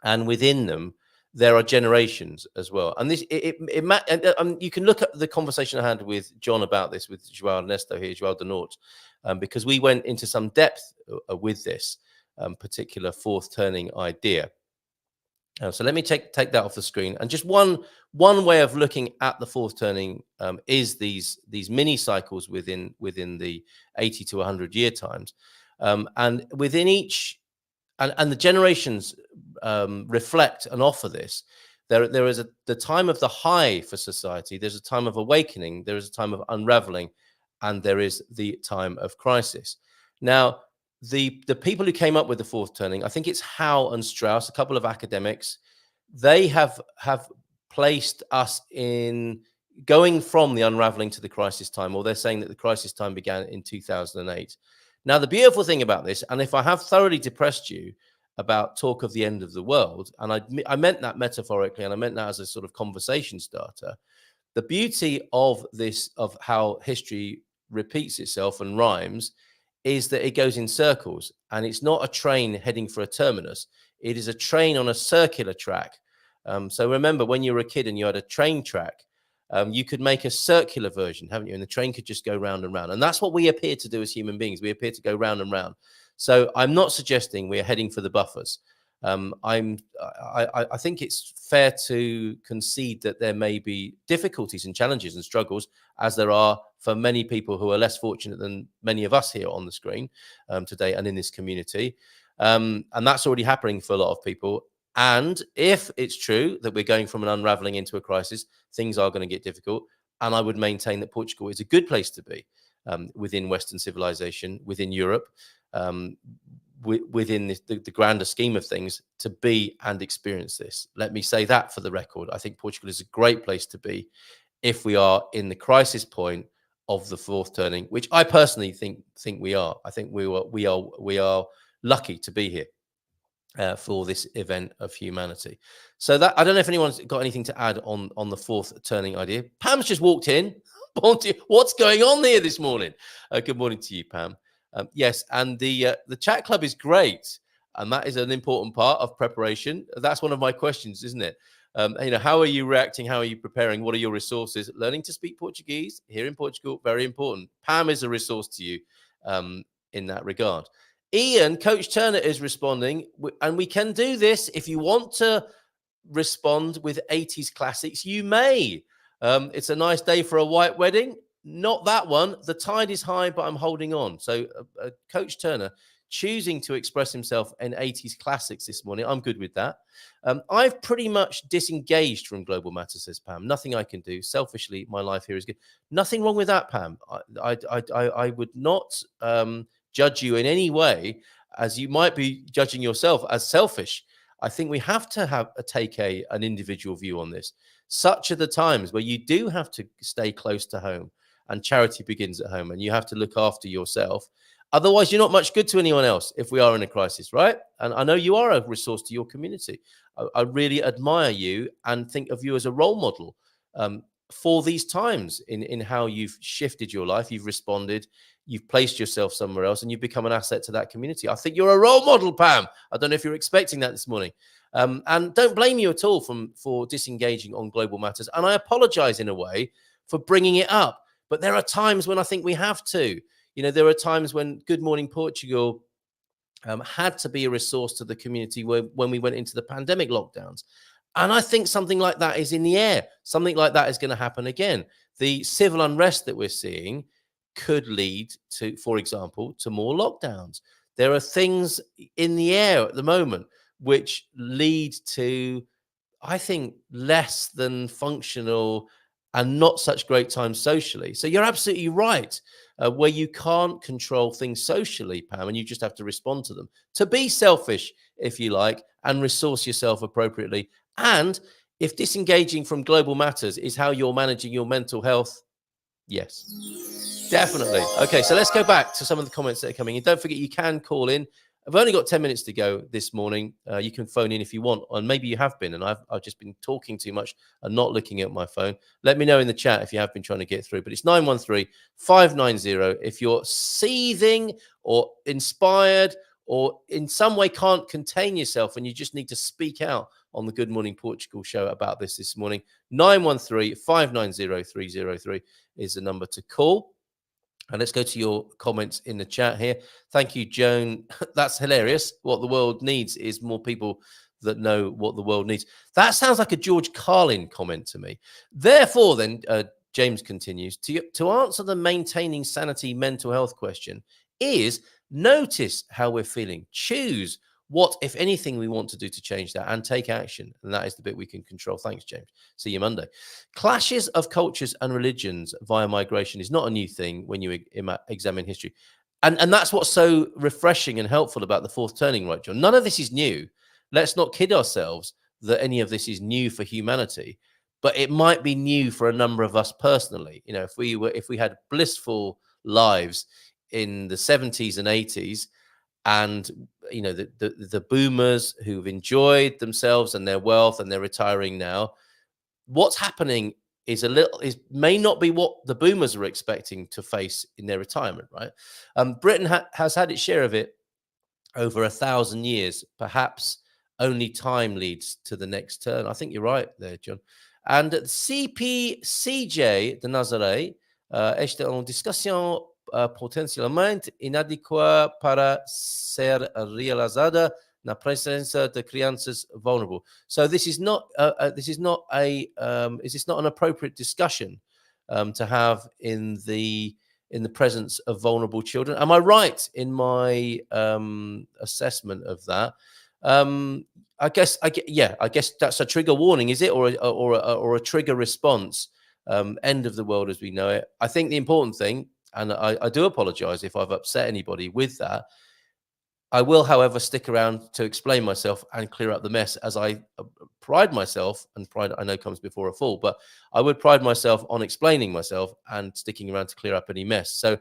and within them there are generations as well. And this you can look at the conversation I had with John about this, with Joao Ernesto here, Joao de Nort, because we went into some depth with this particular fourth turning idea. So let me take that off the screen. And just one way of looking at the fourth turning is these mini cycles within the 80 to 100 year times, and within each. And the generations reflect and offer this. There is the time of the high for society. There's a time of awakening. There is a time of unraveling, and there is the time of crisis. Now, the people who came up with the fourth turning, I think it's Howe and Strauss, a couple of academics. They have placed us in going from the unraveling to the crisis time, or they're saying that the crisis time began in 2008. Now, the beautiful thing about this, and if I have thoroughly depressed you about talk of the end of the world, and I meant that metaphorically, and I meant that as a sort of conversation starter, the beauty of this, of how history repeats itself and rhymes, is that it goes in circles, and it's not a train heading for a terminus. It is a train on a circular track. So remember, when you were a kid and you had a train track, you could make a circular version, haven't you? And the train could just go round and round. And that's what we appear to do as human beings. We appear to go round and round. So I'm not suggesting we're heading for the buffers. I think it's fair to concede that there may be difficulties and challenges and struggles, as there are for many people who are less fortunate than many of us here on the screen today and in this community. And that's already happening for a lot of people. And if it's true that we're going from an unraveling into a crisis, things are going to get difficult. And I would maintain that Portugal is a good place to be within Western civilization, within Europe, within the grander scheme of things, to be and experience this. Let me say that for the record. I think Portugal is a great place to be if we are in the crisis point of the fourth turning, which I personally think we are. I think we are lucky to be here. For this event of humanity. So that, I don't know if anyone's got anything to add on the fourth turning idea. Pam's just walked in. What's going on here this morning? Good morning to you, Pam. Yes, and the chat club is great, and that is an important part of preparation. That's one of my questions, isn't it? How are you reacting? How are you preparing? What are your resources? Learning to speak Portuguese here in Portugal, very important. Pam is a resource to you in that regard. Ian, Coach Turner is responding, and we can do this. If you want to respond with 80s classics, you may. It's a nice day for a white wedding. Not that one. The tide is high, but I'm holding on. So Coach Turner choosing to express himself in 80s classics this morning. I'm good with that. I've pretty much disengaged from global matters, says Pam. Nothing I can do. Selfishly, my life here is good. Nothing wrong with that, Pam. I would not judge you in any way, as you might be judging yourself as selfish. I think we have to take an individual view on this. Such are the times where you do have to stay close to home, and charity begins at home, and you have to look after yourself. Otherwise, you're not much good to anyone else if we are in a crisis, right? And I know you are a resource to your community. I really admire you and think of you as a role model for these times in how you've shifted your life, you've responded, you've placed yourself somewhere else, and you've become an asset to that community. I think you're a role model, Pam. I don't know if you're expecting that this morning. And don't blame you at all for disengaging on global matters. And I apologize in a way for bringing it up. But there are times when I think we have to. There are times when Good Morning Portugal had to be a resource to the community when we went into the pandemic lockdowns. And I think something like that is in the air. Something like that is going to happen again. The civil unrest that we're seeing could lead to, for example, to more lockdowns. There are things in the air at the moment which lead to, I think, less than functional and not such great times socially. So you're absolutely right, where you can't control things socially, Pam, and you just have to respond to them. To be selfish, if you like, and resource yourself appropriately. And if disengaging from global matters is how you're managing your mental health, yes, definitely. Okay, so let's go back to some of the comments that are coming in. Don't forget, you can call in. I've only got 10 minutes to go this morning. You can phone in if you want, and maybe you have been, and I've just been talking too much and not looking at my phone. Let me know in the chat if you have been trying to get through, but it's 913-590. If you're seething or inspired or in some way can't contain yourself and you just need to speak out on the Good Morning Portugal show about this morning, 913-590-303 is the number to call. And let's go to your comments in the chat here. Thank you, Joan. That's hilarious. What the world needs is more people that know what the world needs. That sounds like a George Carlin comment to me. Therefore, then, James continues, to answer the maintaining sanity mental health question is notice how we're feeling. Choose what, if anything, we want to do to change that and take action. And that is the bit we can control. Thanks, James. See you Monday. Clashes of cultures and religions via migration is not a new thing when you examine history. And that's what's so refreshing and helpful about the fourth turning, right, John? None of this is new. Let's not kid ourselves that any of this is new for humanity, but it might be new for a number of us personally. You know, if we had blissful lives in the 70s and 80s, and you know the boomers who've enjoyed themselves and their wealth and they're retiring now, what's happening may not be what the boomers are expecting to face in their retirement, right? Britain has had its share of it over 1,000 years. Perhaps only time leads to the next turn. I think you're right there, John. And CPCJ de Nazaré, esta é uma discussão potencialmente inadequada para ser realizada na presença de crianças vulnerable. So this is not an appropriate discussion to have in the presence of vulnerable children. Am I right in my assessment of that? I guess that's a trigger warning, is it, or a trigger response? End of the world as we know it. I think the important thing, and I do apologize if I've upset anybody with that. I will, however, stick around to explain myself and clear up the mess, as I pride myself, and pride I know comes before a fall, but I would pride myself on explaining myself and sticking around to clear up any mess. So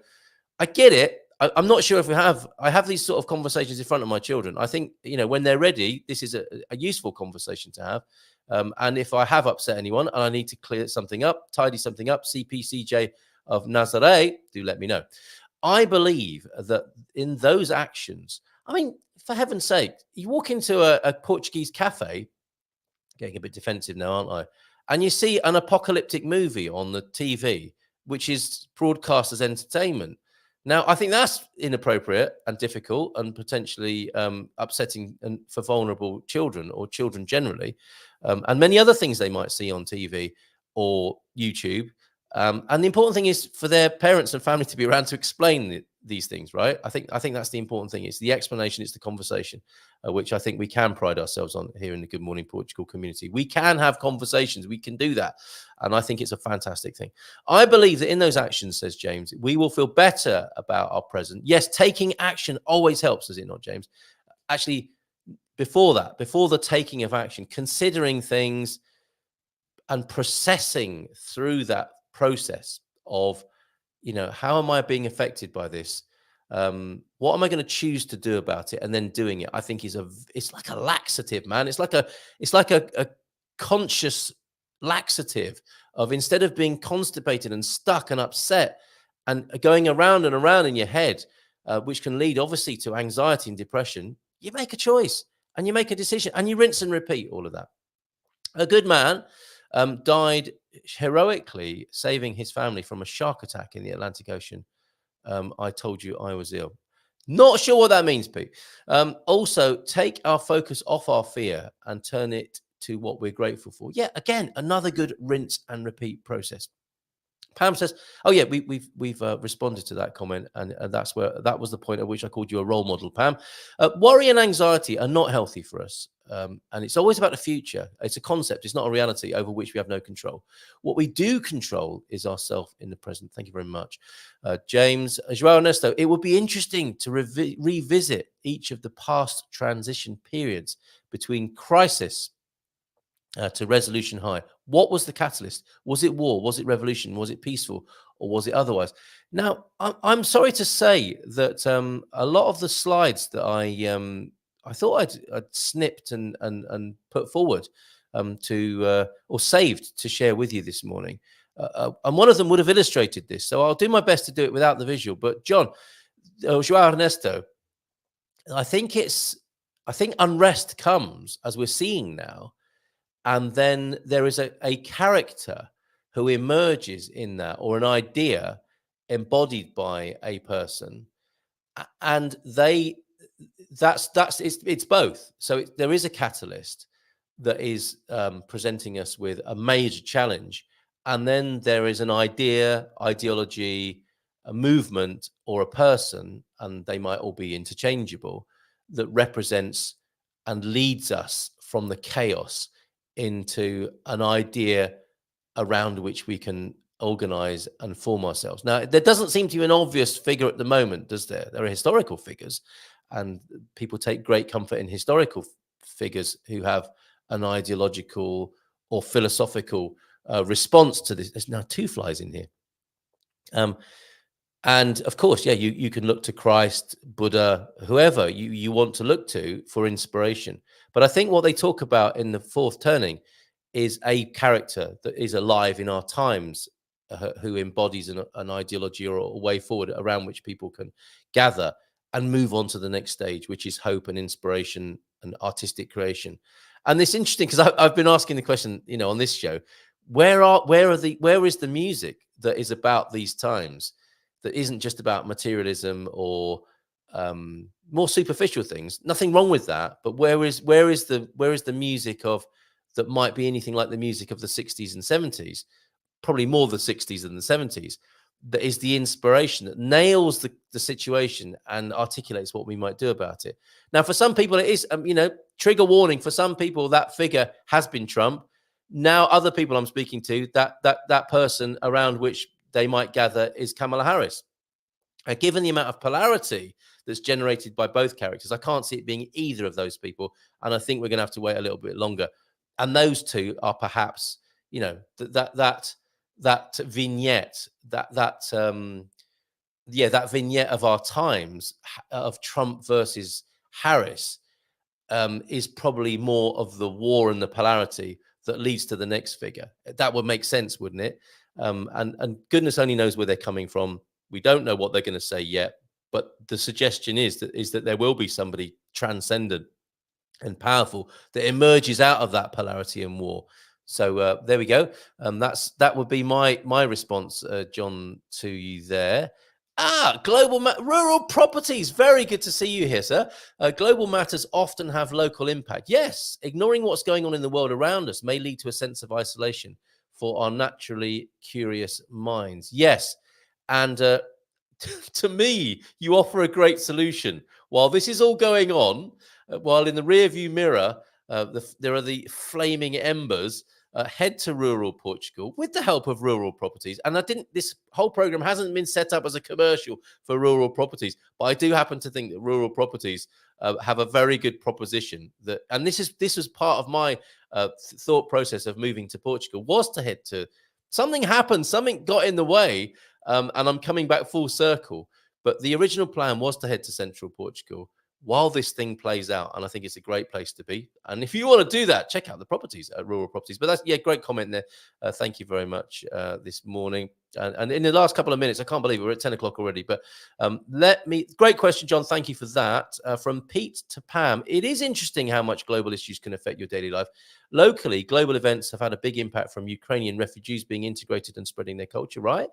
I get it. I'm not sure if I have these sort of conversations in front of my children. I think, you know, when they're ready, this is a useful conversation to have. And if I have upset anyone and I need to clear something up, tidy something up, CPCJ of Nazaré, do let me know. I believe that in those actions, I mean, for heaven's sake, you walk into a Portuguese cafe, getting a bit defensive now, aren't I? And you see an apocalyptic movie on the TV, which is broadcast as entertainment. Now, I think that's inappropriate and difficult and potentially upsetting for vulnerable children or children generally, and many other things they might see on TV or YouTube. And the important thing is for their parents and family to be around to explain these things, right? I think that's the important thing. It's the explanation, it's the conversation, which I think we can pride ourselves on here in the Good Morning Portugal community. We can have conversations, we can do that. And I think it's a fantastic thing. I believe that in those actions, says James, we will feel better about our present. Yes, taking action always helps, does it not, James? Actually, before the taking of action, considering things and processing through that process of, you know, how am I being affected by this? What am I going to choose to do about it? And then doing it, I think it's like a laxative, man. It's like a conscious laxative of, instead of being constipated and stuck and upset and going around and around in your head, which can lead obviously to anxiety and depression, you make a choice and you make a decision and you rinse and repeat all of that. A good man died heroically saving his family from a shark attack in the Atlantic Ocean. I told you I was ill. Not sure what that means, Pete. Also, take our focus off our fear and turn it to what we're grateful for. Yeah, again, another good rinse and repeat process. Pam says, "Oh yeah, we've responded to that comment, and that was the point at which I called you a role model, Pam. Worry and anxiety are not healthy for us, and it's always about the future. It's a concept; it's not a reality over which we have no control. What we do control is ourselves in the present." Thank you very much, James. João Ernesto. It would be interesting to revisit each of the past transition periods between crisis to resolution high. What was the catalyst? Was it war? Was it revolution? Was it peaceful? Or was it otherwise? Now, I'm sorry to say that a lot of the slides that I thought I'd snipped and put forward or saved to share with you this morning, and one of them would have illustrated this. So I'll do my best to do it without the visual. But John, João Ernesto, I think unrest comes, as we're seeing now, and then there is a character who emerges in that, or an idea embodied by a person, and it's both. So there is a catalyst that is presenting us with a major challenge, and then there is an idea, ideology, a movement, or a person, and they might all be interchangeable, that represents and leads us from the chaos into an idea around which we can organize and form ourselves. Now, there doesn't seem to be an obvious figure at the moment, does there? There are historical figures, and people take great comfort in historical figures who have an ideological or philosophical response to this. There's now 2 flies in here. And of course, yeah, you can look to Christ, Buddha, whoever you want to look to for inspiration. But I think what they talk about in the 4th turning is a character that is alive in our times, who embodies an ideology or a way forward around which people can gather and move on to the next stage, which is hope and inspiration and artistic creation. And it's interesting because I've been asking the question, on this show, where is the music that is about these times, that isn't just about materialism or more superficial things? Nothing wrong with that, but where is the music of that might be anything like the music of the 60s and 70s, probably more the 60s than the 70s, that is the inspiration that nails the situation and articulates what we might do about it. Now, for some people, it is, trigger warning. For some people, that figure has been Trump. Now, other people I'm speaking to, that person around which they might gather is Kamala Harris. Given the amount of polarity that's generated by both characters, I can't see it being either of those people. And I think we're going to have to wait a little bit longer. And those two are perhaps, that vignette, that vignette of our times, of Trump versus Harris, is probably more of the war and the polarity that leads to the next figure. That would make sense, wouldn't it? And goodness only knows where they're coming from. We don't know what they're going to say yet, but the suggestion is that there will be somebody transcendent and powerful that emerges out of that polarity and war. So there we go. That would be my response, John, to you there. Rural properties. Very good to see you here, sir. Global matters often have local impact. Yes, ignoring what's going on in the world around us may lead to a sense of isolation for our naturally curious minds. Yes, and to me, you offer a great solution. While this is all going on, while in the rearview mirror, there are the flaming embers, head to rural Portugal with the help of rural properties. And this whole program hasn't been set up as a commercial for rural properties, but I do happen to think that rural properties have a very good proposition. And this was part of my thought process of moving to Portugal, was to head to. Something happened, something got in the way, and I'm coming back full circle. But the original plan was to head to central Portugal while this thing plays out. And I think it's a great place to be. And if you want to do that, check out the properties at Rural Properties. But that's, great comment there. Thank you very much this morning. And in the last couple of minutes, I can't believe we're at 10 o'clock already. But great question, John. Thank you for that. From Pete to Pam, it is interesting how much global issues can affect your daily life. Locally, global events have had a big impact, from Ukrainian refugees being integrated and spreading their culture, right?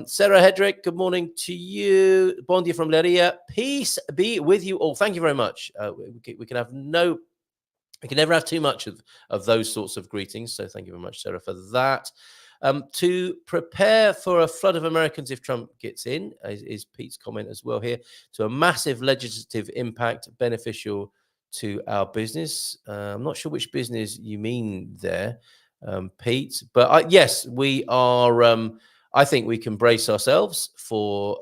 Sarah Hedrick, good morning to you. Bon dia from Leria. Peace be with you all. Thank you very much. We can never have too much of those sorts of greetings. So thank you very much, Sarah, for that. To prepare for a flood of Americans if Trump gets in, is Pete's comment as well here, to a massive legislative impact beneficial to our business. I'm not sure which business you mean there, Pete, but yes, we are. I think we can brace ourselves for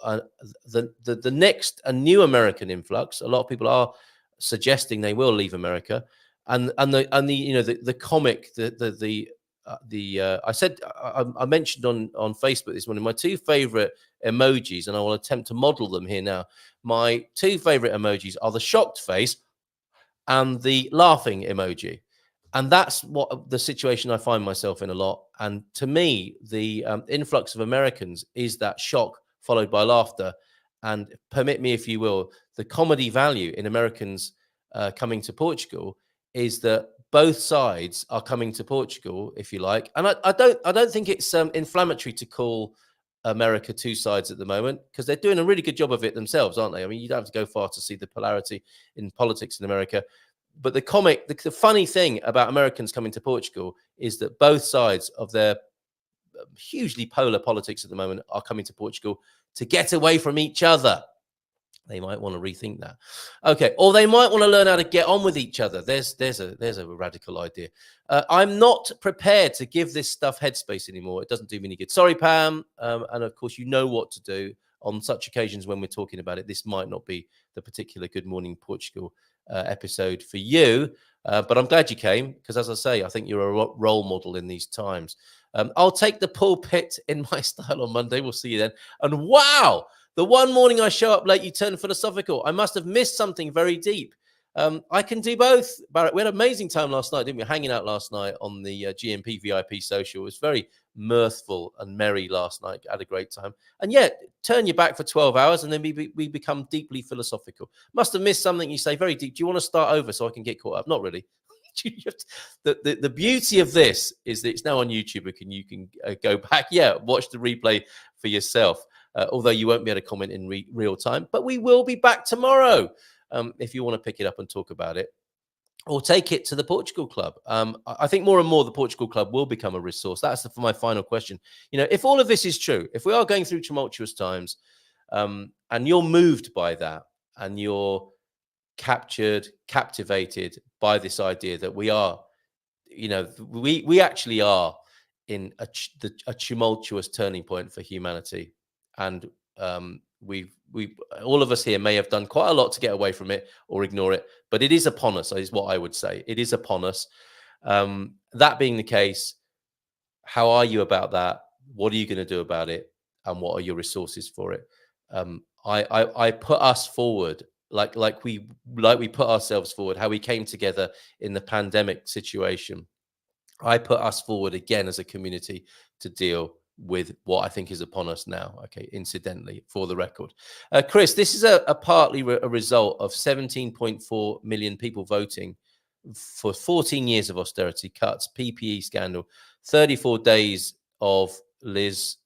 the next new American influx. A lot of people are suggesting they will leave America, and the comic I mentioned on Facebook this morning my 2 favorite emojis, and I will attempt to model them here now. My 2 favorite emojis are the shocked face and the laughing emoji. And that's what the situation I find myself in a lot. And to me, the influx of Americans is that shock followed by laughter. And permit me, if you will, the comedy value in Americans coming to Portugal is that both sides are coming to Portugal, if you like. And I don't think it's inflammatory to call America two sides at the moment, because they're doing a really good job of it themselves, aren't they? I mean, you don't have to go far to see the polarity in politics in America. But the funny thing about Americans coming to Portugal is that both sides of their hugely polar politics at the moment are coming to Portugal to get away from each other. They might want to rethink that. Okay, or they might want to learn how to get on with each other. There's a radical idea. I'm not prepared to give this stuff headspace anymore. It doesn't do me any good. Sorry, Pam. And of course, you know what to do on such occasions when we're talking about it. This might not be the particular Good Morning Portugal episode for you, but I'm glad you came, because, as I say, I think you're a role model in these times. I'll take the pulpit in my style on Monday. We'll see you then. And wow! The one morning I show up late, you turn philosophical. I must have missed something very deep. I can do both, Barrett. We had an amazing time last night, didn't we? Hanging out last night on the GMP VIP social. It was very mirthful and merry last night. I had a great time. And yet, turn your back for 12 hours and then we become deeply philosophical. Must have missed something, you say, very deep. Do you want to start over so I can get caught up? Not really. The beauty of this is that it's now on YouTube. You can go back, watch the replay for yourself. Although you won't be able to comment in real time, but we will be back tomorrow if you want to pick it up and talk about it, or take it to the Portugal Club. I think more and more the Portugal Club will become a resource. That's for my final question. If all of this is true, if we are going through tumultuous times, and you're moved by that, and you're captivated by this idea that we are, we actually are in a tumultuous turning point for humanity. And we all of us here may have done quite a lot to get away from it or ignore it, but it is upon us, is what I would say. It is upon us. That being the case, how are you about that? What are you going to do about it? And what are your resources for it? I put us forward like we put ourselves forward, how we came together in the pandemic situation. I put us forward again as a community to deal with what I think is upon us now. Okay, incidentally, for the record. Chris, this is partly a result of 17.4 million people voting for 14 years of austerity cuts, PPE scandal, 34 days of Liz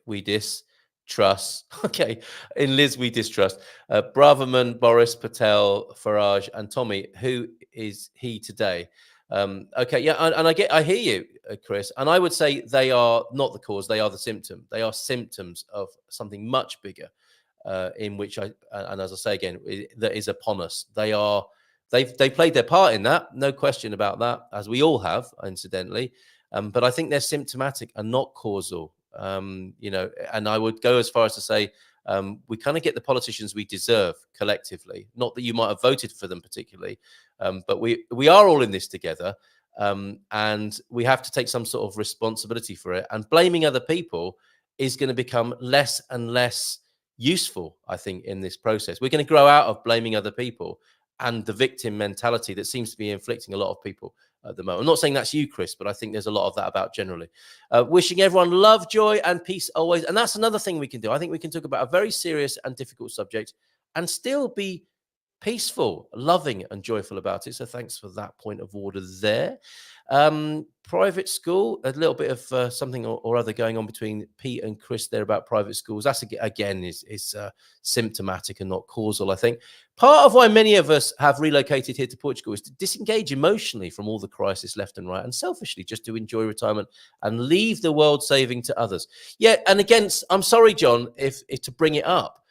we distrust. Okay, in Liz we distrust. Braverman, Boris, Patel, Farage, and Tommy. Who is he today? Okay, yeah, and I hear you, Chris, and I would say they are not the cause; they are the symptom. They are symptoms of something much bigger, in which and as I say again, that is upon us. They've played their part in that, no question about that, as we all have, incidentally. But I think they're symptomatic and not causal. And I would go as far as to say we kind of get the politicians we deserve collectively. Not that you might have voted for them particularly. But we are all in this together, and we have to take some sort of responsibility for it. And blaming other people is going to become less and less useful, I think, in this process. We're going to grow out of blaming other people and the victim mentality that seems to be inflicting a lot of people at the moment. I'm not saying that's you, Chris, but I think there's a lot of that about generally. Wishing everyone love, joy, and peace always. And that's another thing we can do. I think we can talk about a very serious and difficult subject and still be peaceful, loving, and joyful about it. So thanks for that point of order there. Private school, a little bit of something or other going on between Pete and Chris there about private schools. That's again is symptomatic and not causal, I think. Part of why many of us have relocated here to Portugal is to disengage emotionally from all the crisis left and right, and selfishly just to enjoy retirement and leave the world saving to others. Yeah, and again, I'm sorry, John, if to bring it up.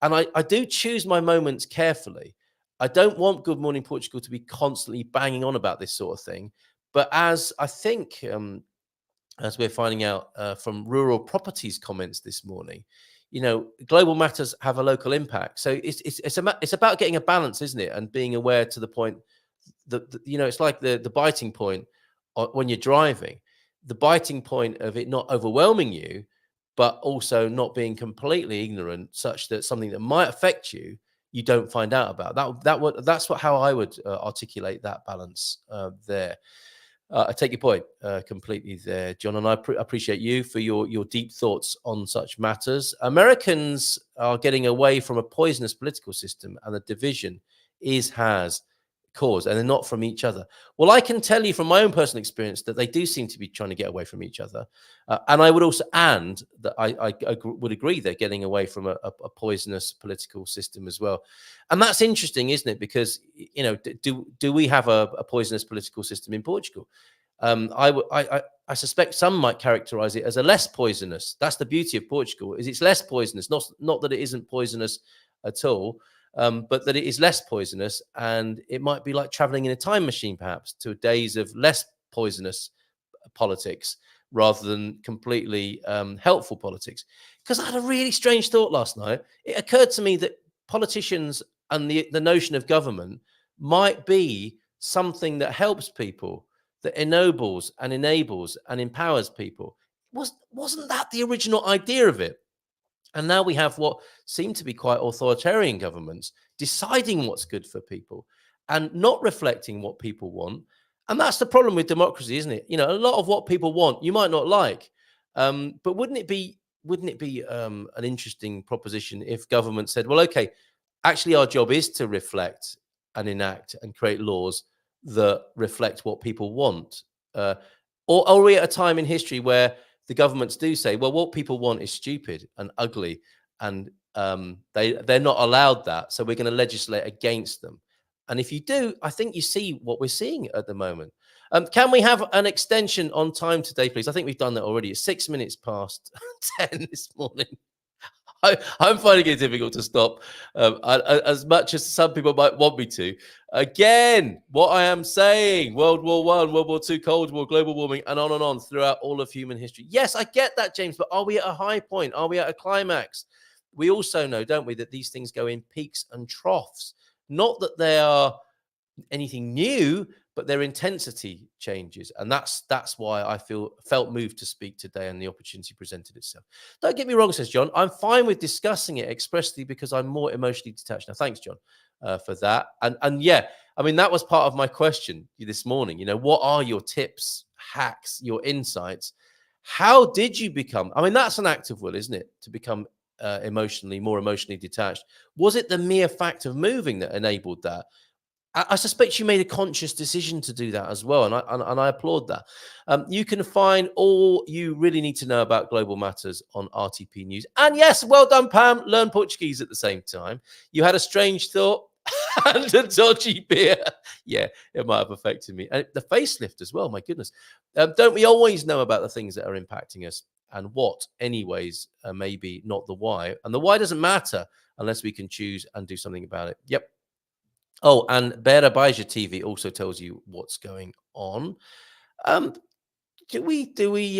And I do choose my moments carefully. I don't want Good Morning Portugal to be constantly banging on about this sort of thing. But as I think, as we're finding out from Rural Properties comments this morning, global matters have a local impact. So it's about getting a balance, isn't it? And being aware to the point that it's like the biting point when you're driving, the biting point of it not overwhelming you, but also not being completely ignorant, such that something that might affect you, you don't find out about. That's how I would articulate that balance there. I take your point completely there, John, and I appreciate you for your deep thoughts on such matters. Americans are getting away from a poisonous political system, and the division has caused, and they're not from each other. Well, I can tell you from my own personal experience that they do seem to be trying to get away from each other, and I would also that I would agree they're getting away from a poisonous political system as well. And that's interesting, isn't it? Because do we have a poisonous political system in Portugal? I suspect some might characterize it as a less poisonous. That's the beauty of Portugal, is it's less poisonous. Not that it isn't poisonous at all, but that it is less poisonous, and it might be like traveling in a time machine, perhaps, to days of less poisonous politics rather than completely helpful politics. Because I had a really strange thought last night. It occurred to me that politicians and the notion of government might be something that helps people, that ennobles and enables and empowers people. Wasn't that the original idea of it? And now we have what seem to be quite authoritarian governments deciding what's good for people and not reflecting what people want. And that's the problem with democracy, isn't it? A lot of what people want you might not like, but wouldn't it be an interesting proposition if government said, well, okay, actually our job is to reflect and enact and create laws that reflect what people want? Or are we at a time in history where the governments do say, well, what people want is stupid and ugly, and they're not allowed that, so we're going to legislate against them? And if you do, I think you see what we're seeing at the moment. Can we have an extension on time today, please? I think we've done that already. It's 6 minutes past 10 this morning. I'm finding it difficult to stop as much as some people might want me to. Again, what I am saying, World War I, World War II, Cold War, global warming, and on throughout all of human history. Yes, I get that, James, but are we at a high point? Are we at a climax? We also know, don't we, that these things go in peaks and troughs. Not that they are anything new, but their intensity changes, and that's why I felt moved to speak today, and the opportunity presented itself. Don't get me wrong, says John, I'm fine with discussing it expressly because I'm more emotionally detached. Now, thanks, John, for that. And yeah, I mean, that was part of my question this morning. What are your tips, hacks, your insights? How did you become? I mean, that's an act of will, isn't it, to become more emotionally detached? Was it the mere fact of moving that enabled that? I suspect you made a conscious decision to do that as well, and I applaud that. You can find all you really need to know about global matters on RTP News. And yes, well done, Pam. Learn Portuguese at the same time. You had a strange thought and a dodgy beer. Yeah, it might have affected me. And the facelift as well, my goodness. Don't we always know about the things that are impacting us and what, anyways, maybe not the why. And the why doesn't matter unless we can choose and do something about it. Yep. Oh, and Bera Baija TV also tells you what's going on. Do we?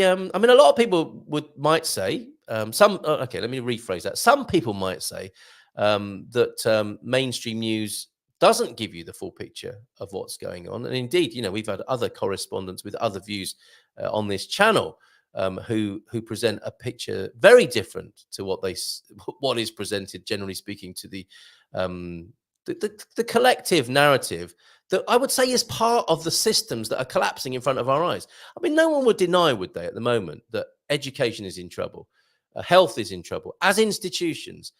I mean, a lot of people might say okay, let me rephrase that. Some people might say that mainstream news doesn't give you the full picture of what's going on. And indeed, we've had other correspondents with other views on this channel who present a picture very different to what is presented, generally speaking, to the collective narrative that I would say is part of the systems that are collapsing in front of our eyes. I mean, no one would deny, would they, at the moment, that education is in trouble, health is in trouble, as institutions.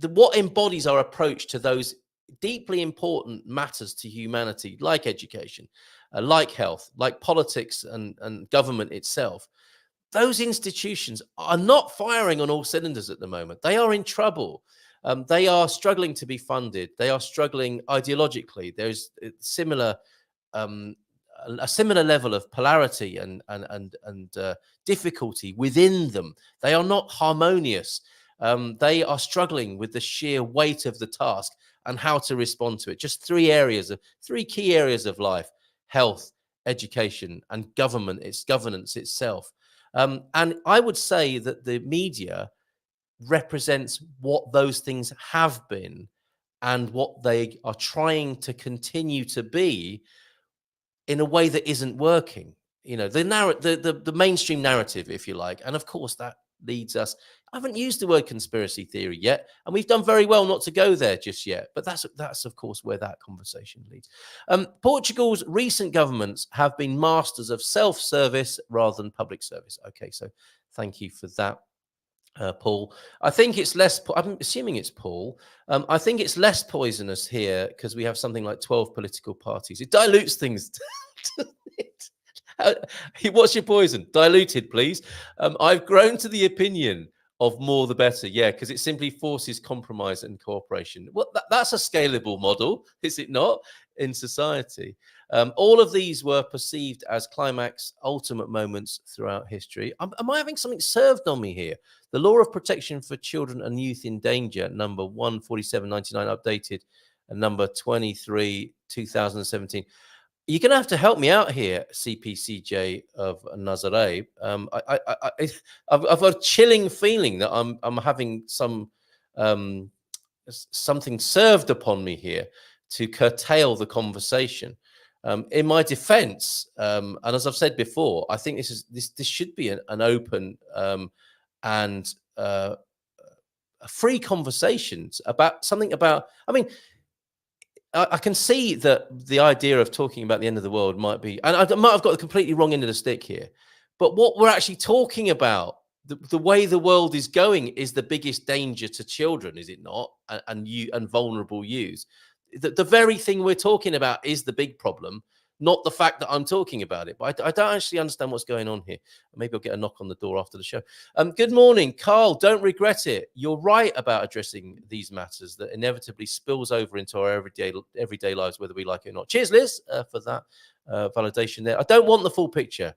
What embodies our approach to those deeply important matters to humanity, like education, like health, like politics and government itself, those institutions are not firing on all cylinders at the moment. They are in trouble. They are struggling to be funded. They are struggling ideologically. There's a similar level of polarity and difficulty within them. They are not harmonious. They are struggling with the sheer weight of the task and how to respond to it. Just three key areas of life: health, education, and governance itself. And I would say that the media represents what those things have been and what they are trying to continue to be in a way that isn't working. The mainstream narrative, if you like. And of course, that leads us. I haven't used the word conspiracy theory yet, and we've done very well not to go there just yet. But that's of course where that conversation leads. Portugal's recent governments have been masters of self-service rather than public service. Okay, so thank you for that. Paul, I think it's less. I'm assuming it's Paul. I think it's less poisonous here because we have something like 12 political parties. It dilutes things. What's your poison? Diluted, please. I've grown to the opinion of more the better. Yeah, because it simply forces compromise and cooperation. Well, that's a scalable model, is it not, in society? All of these were perceived as climax, ultimate moments throughout history. Am I having something served on me here? The Law of Protection for Children and Youth in Danger, number 147/99, updated, and number 23, 2017. You're going to have to help me out here, CPCJ of Nazaré. I've got a chilling feeling that I'm having something served upon me here to curtail the conversation. In my defense, and as I've said before, I think this should be an open and free conversations about something about. I mean, I can see that the idea of talking about the end of the world might be, and I might have got the completely wrong end of the stick here, but what we're actually talking about, the way the world is going, is the biggest danger to children, is it not? And vulnerable youths. The very thing we're talking about is the big problem, not the fact that I'm talking about it. But I don't actually understand what's going on here. Maybe I'll get a knock on the door after the show. Good morning, Carl. Don't regret it. You're right about addressing these matters that inevitably spills over into our everyday lives, whether we like it or not. Cheers, Liz, for that validation there. I don't want the full picture.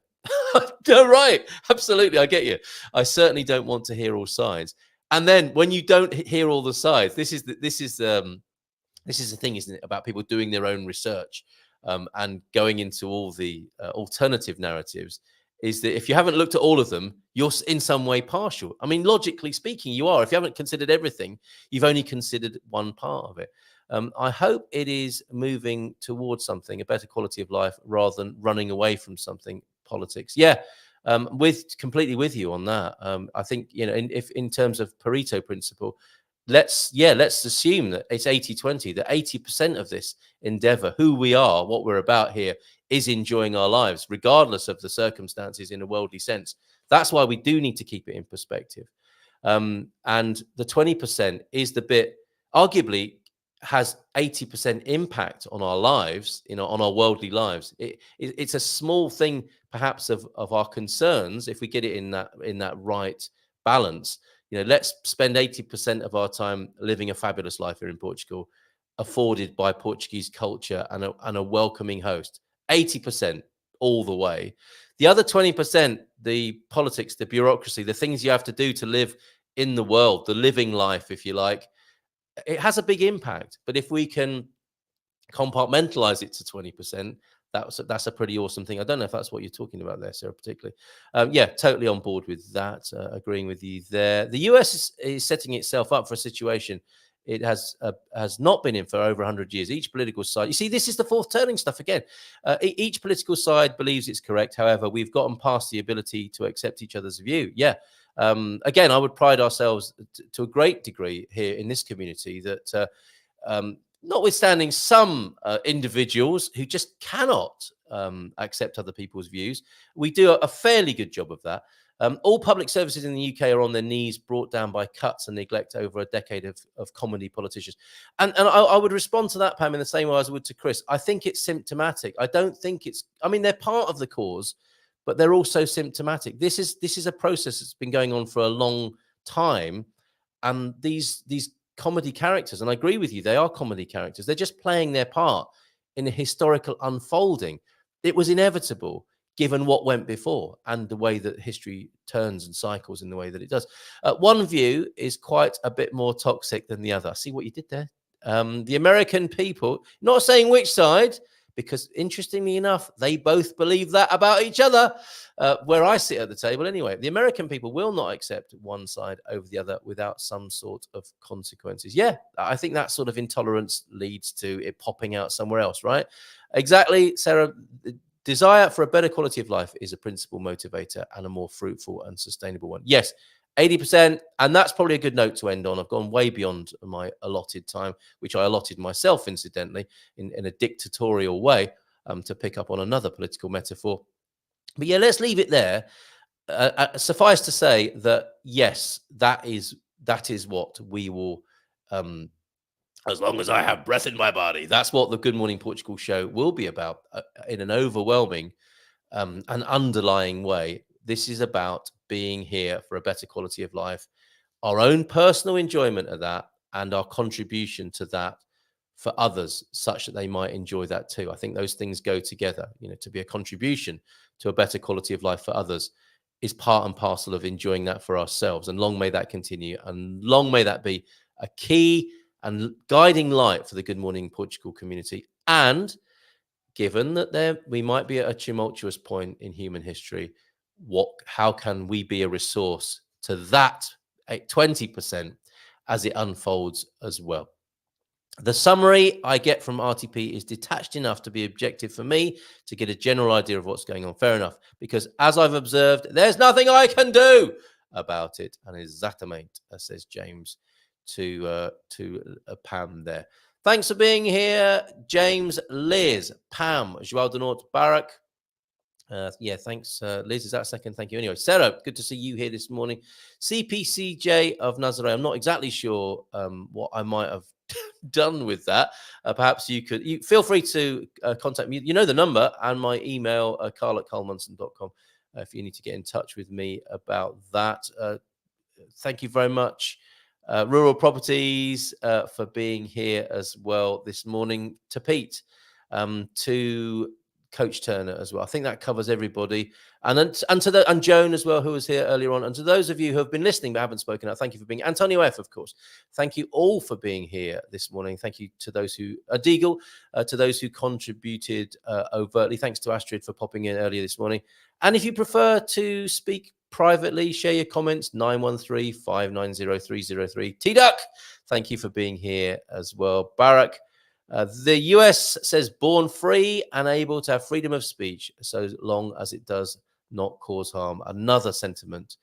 No, right. Absolutely. I get you. I certainly don't want to hear all sides. And then when you don't hear all the sides, this is the thing, isn't it, about people doing their own research and going into all the alternative narratives, is that if you haven't looked at all of them, you're in some way partial. I mean, logically speaking, you are. If you haven't considered everything, you've only considered one part of it. I hope it is moving towards something, a better quality of life, rather than running away from something, politics. Yeah, completely with you on that. I think, if in terms of Pareto principle, let's assume that it's 80-20, that 80% of this endeavor, who we are, what we're about here, is enjoying our lives, regardless of the circumstances in a worldly sense. That's why we do need to keep it in perspective. And the 20% is the bit, arguably, has 80% impact on our lives, on our worldly lives. It's a small thing, perhaps, of our concerns, if we get it in that right balance. Let's spend 80% of our time living a fabulous life here in Portugal, afforded by Portuguese culture and a welcoming host. 80% all the way. The other 20%, the politics, the bureaucracy, the things you have to do to live in the world, the living life, if you like, it has a big impact. But if we can compartmentalize it to 20%, that's a pretty awesome thing. I don't know if that's what you're talking about there, Sarah, particularly. Yeah, totally on board with that. Agreeing with you there. The US is setting itself up for a situation it has not been in for over 100 years. Each political side, you see, this is the fourth turning stuff again. Each political side believes it's correct. However, we've gotten past the ability to accept each other's view. Yeah. Again, I would pride ourselves to a great degree here in this community that notwithstanding some individuals who just cannot accept other people's views, we do a fairly good job of that. All public services in the UK are on their knees, brought down by cuts and neglect over a decade of comedy politicians. And I would respond to that, Pam, in the same way as I would to Chris. I think it's symptomatic. I don't think they're part of the cause, but they're also symptomatic. This is a process that's been going on for a long time. And these comedy characters, and I agree with you, they are comedy characters. They're just playing their part in a historical unfolding. It was inevitable, given what went before and the way that history turns and cycles in the way that it does. One view is quite a bit more toxic than the other. I see what you did there. The American people, not saying which side, because interestingly enough, they both believe that about each other, where I sit at the table anyway. The American people will not accept one side over the other without some sort of consequences. Yeah, I think that sort of intolerance leads to it popping out somewhere else, right? Exactly, Sarah. Desire for a better quality of life is a principal motivator and a more fruitful and sustainable one. Yes, 80%, and that's probably a good note to end on. I've gone way beyond my allotted time, which I allotted myself, incidentally, in a dictatorial way, to pick up on another political metaphor. But yeah, let's leave it there. Suffice to say that, yes, that is what we will, as long as I have breath in my body, that's what the Good Morning Portugal show will be about, in an overwhelming and underlying way. This is about being here for a better quality of life, our own personal enjoyment of that, and our contribution to that for others, such that they might enjoy that too. I think those things go together. To be a contribution to a better quality of life for others is part and parcel of enjoying that for ourselves. And long may that continue, and long may that be a key and guiding light for the Good Morning Portugal community. And given that we might be at a tumultuous point in human history, how can we be a resource to that 20% as it unfolds as well? The summary I get from RTP is detached enough to be objective for me to get a general idea of what's going on. Fair enough, because as I've observed, there's nothing I can do about it. And exactamente, says James to Pam there. Thanks for being here, James, Liz, Pam, Joao de Nort, Barak. Yeah, thanks, Liz. Is that a second? Thank you. Anyway, Sarah, good to see you here this morning. CPCJ of Nazaré. I'm not exactly sure what I might have done with that. Perhaps you feel free to contact me. You know the number and my email, carl@carlmunson.com, if you need to get in touch with me about that. Thank you very much, Rural Properties, for being here as well this morning. To Pete, to Coach Turner as well. I think that covers everybody, and Joan as well, who was here earlier on, and to those of you who have been listening but haven't spoken out, thank you for being. Antonio F, of course. Thank you all for being here this morning. Thank you to those who Deagle, to those who contributed overtly. Thanks to Astrid for popping in earlier this morning. And if you prefer to speak privately, share your comments. 913-590-303. T-Duck, thank you for being here as well. Barak. The US says born free and able to have freedom of speech, so long as it does not cause harm. Another sentiment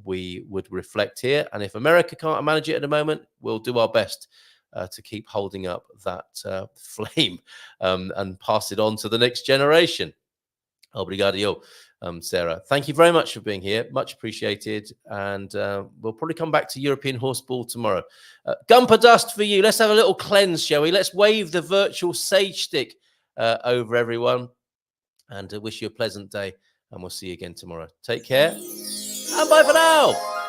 we would reflect here. And if America can't manage it at the moment, we'll do our best to keep holding up that flame and pass it on to the next generation. Obrigado, Sarah. Thank you very much for being here. Much appreciated. And we'll probably come back to European Horseball tomorrow. GuMPer dust for you. Let's have a little cleanse, shall we? Let's wave the virtual sage stick over everyone. And wish you a pleasant day. And we'll see you again tomorrow. Take care. And bye for now.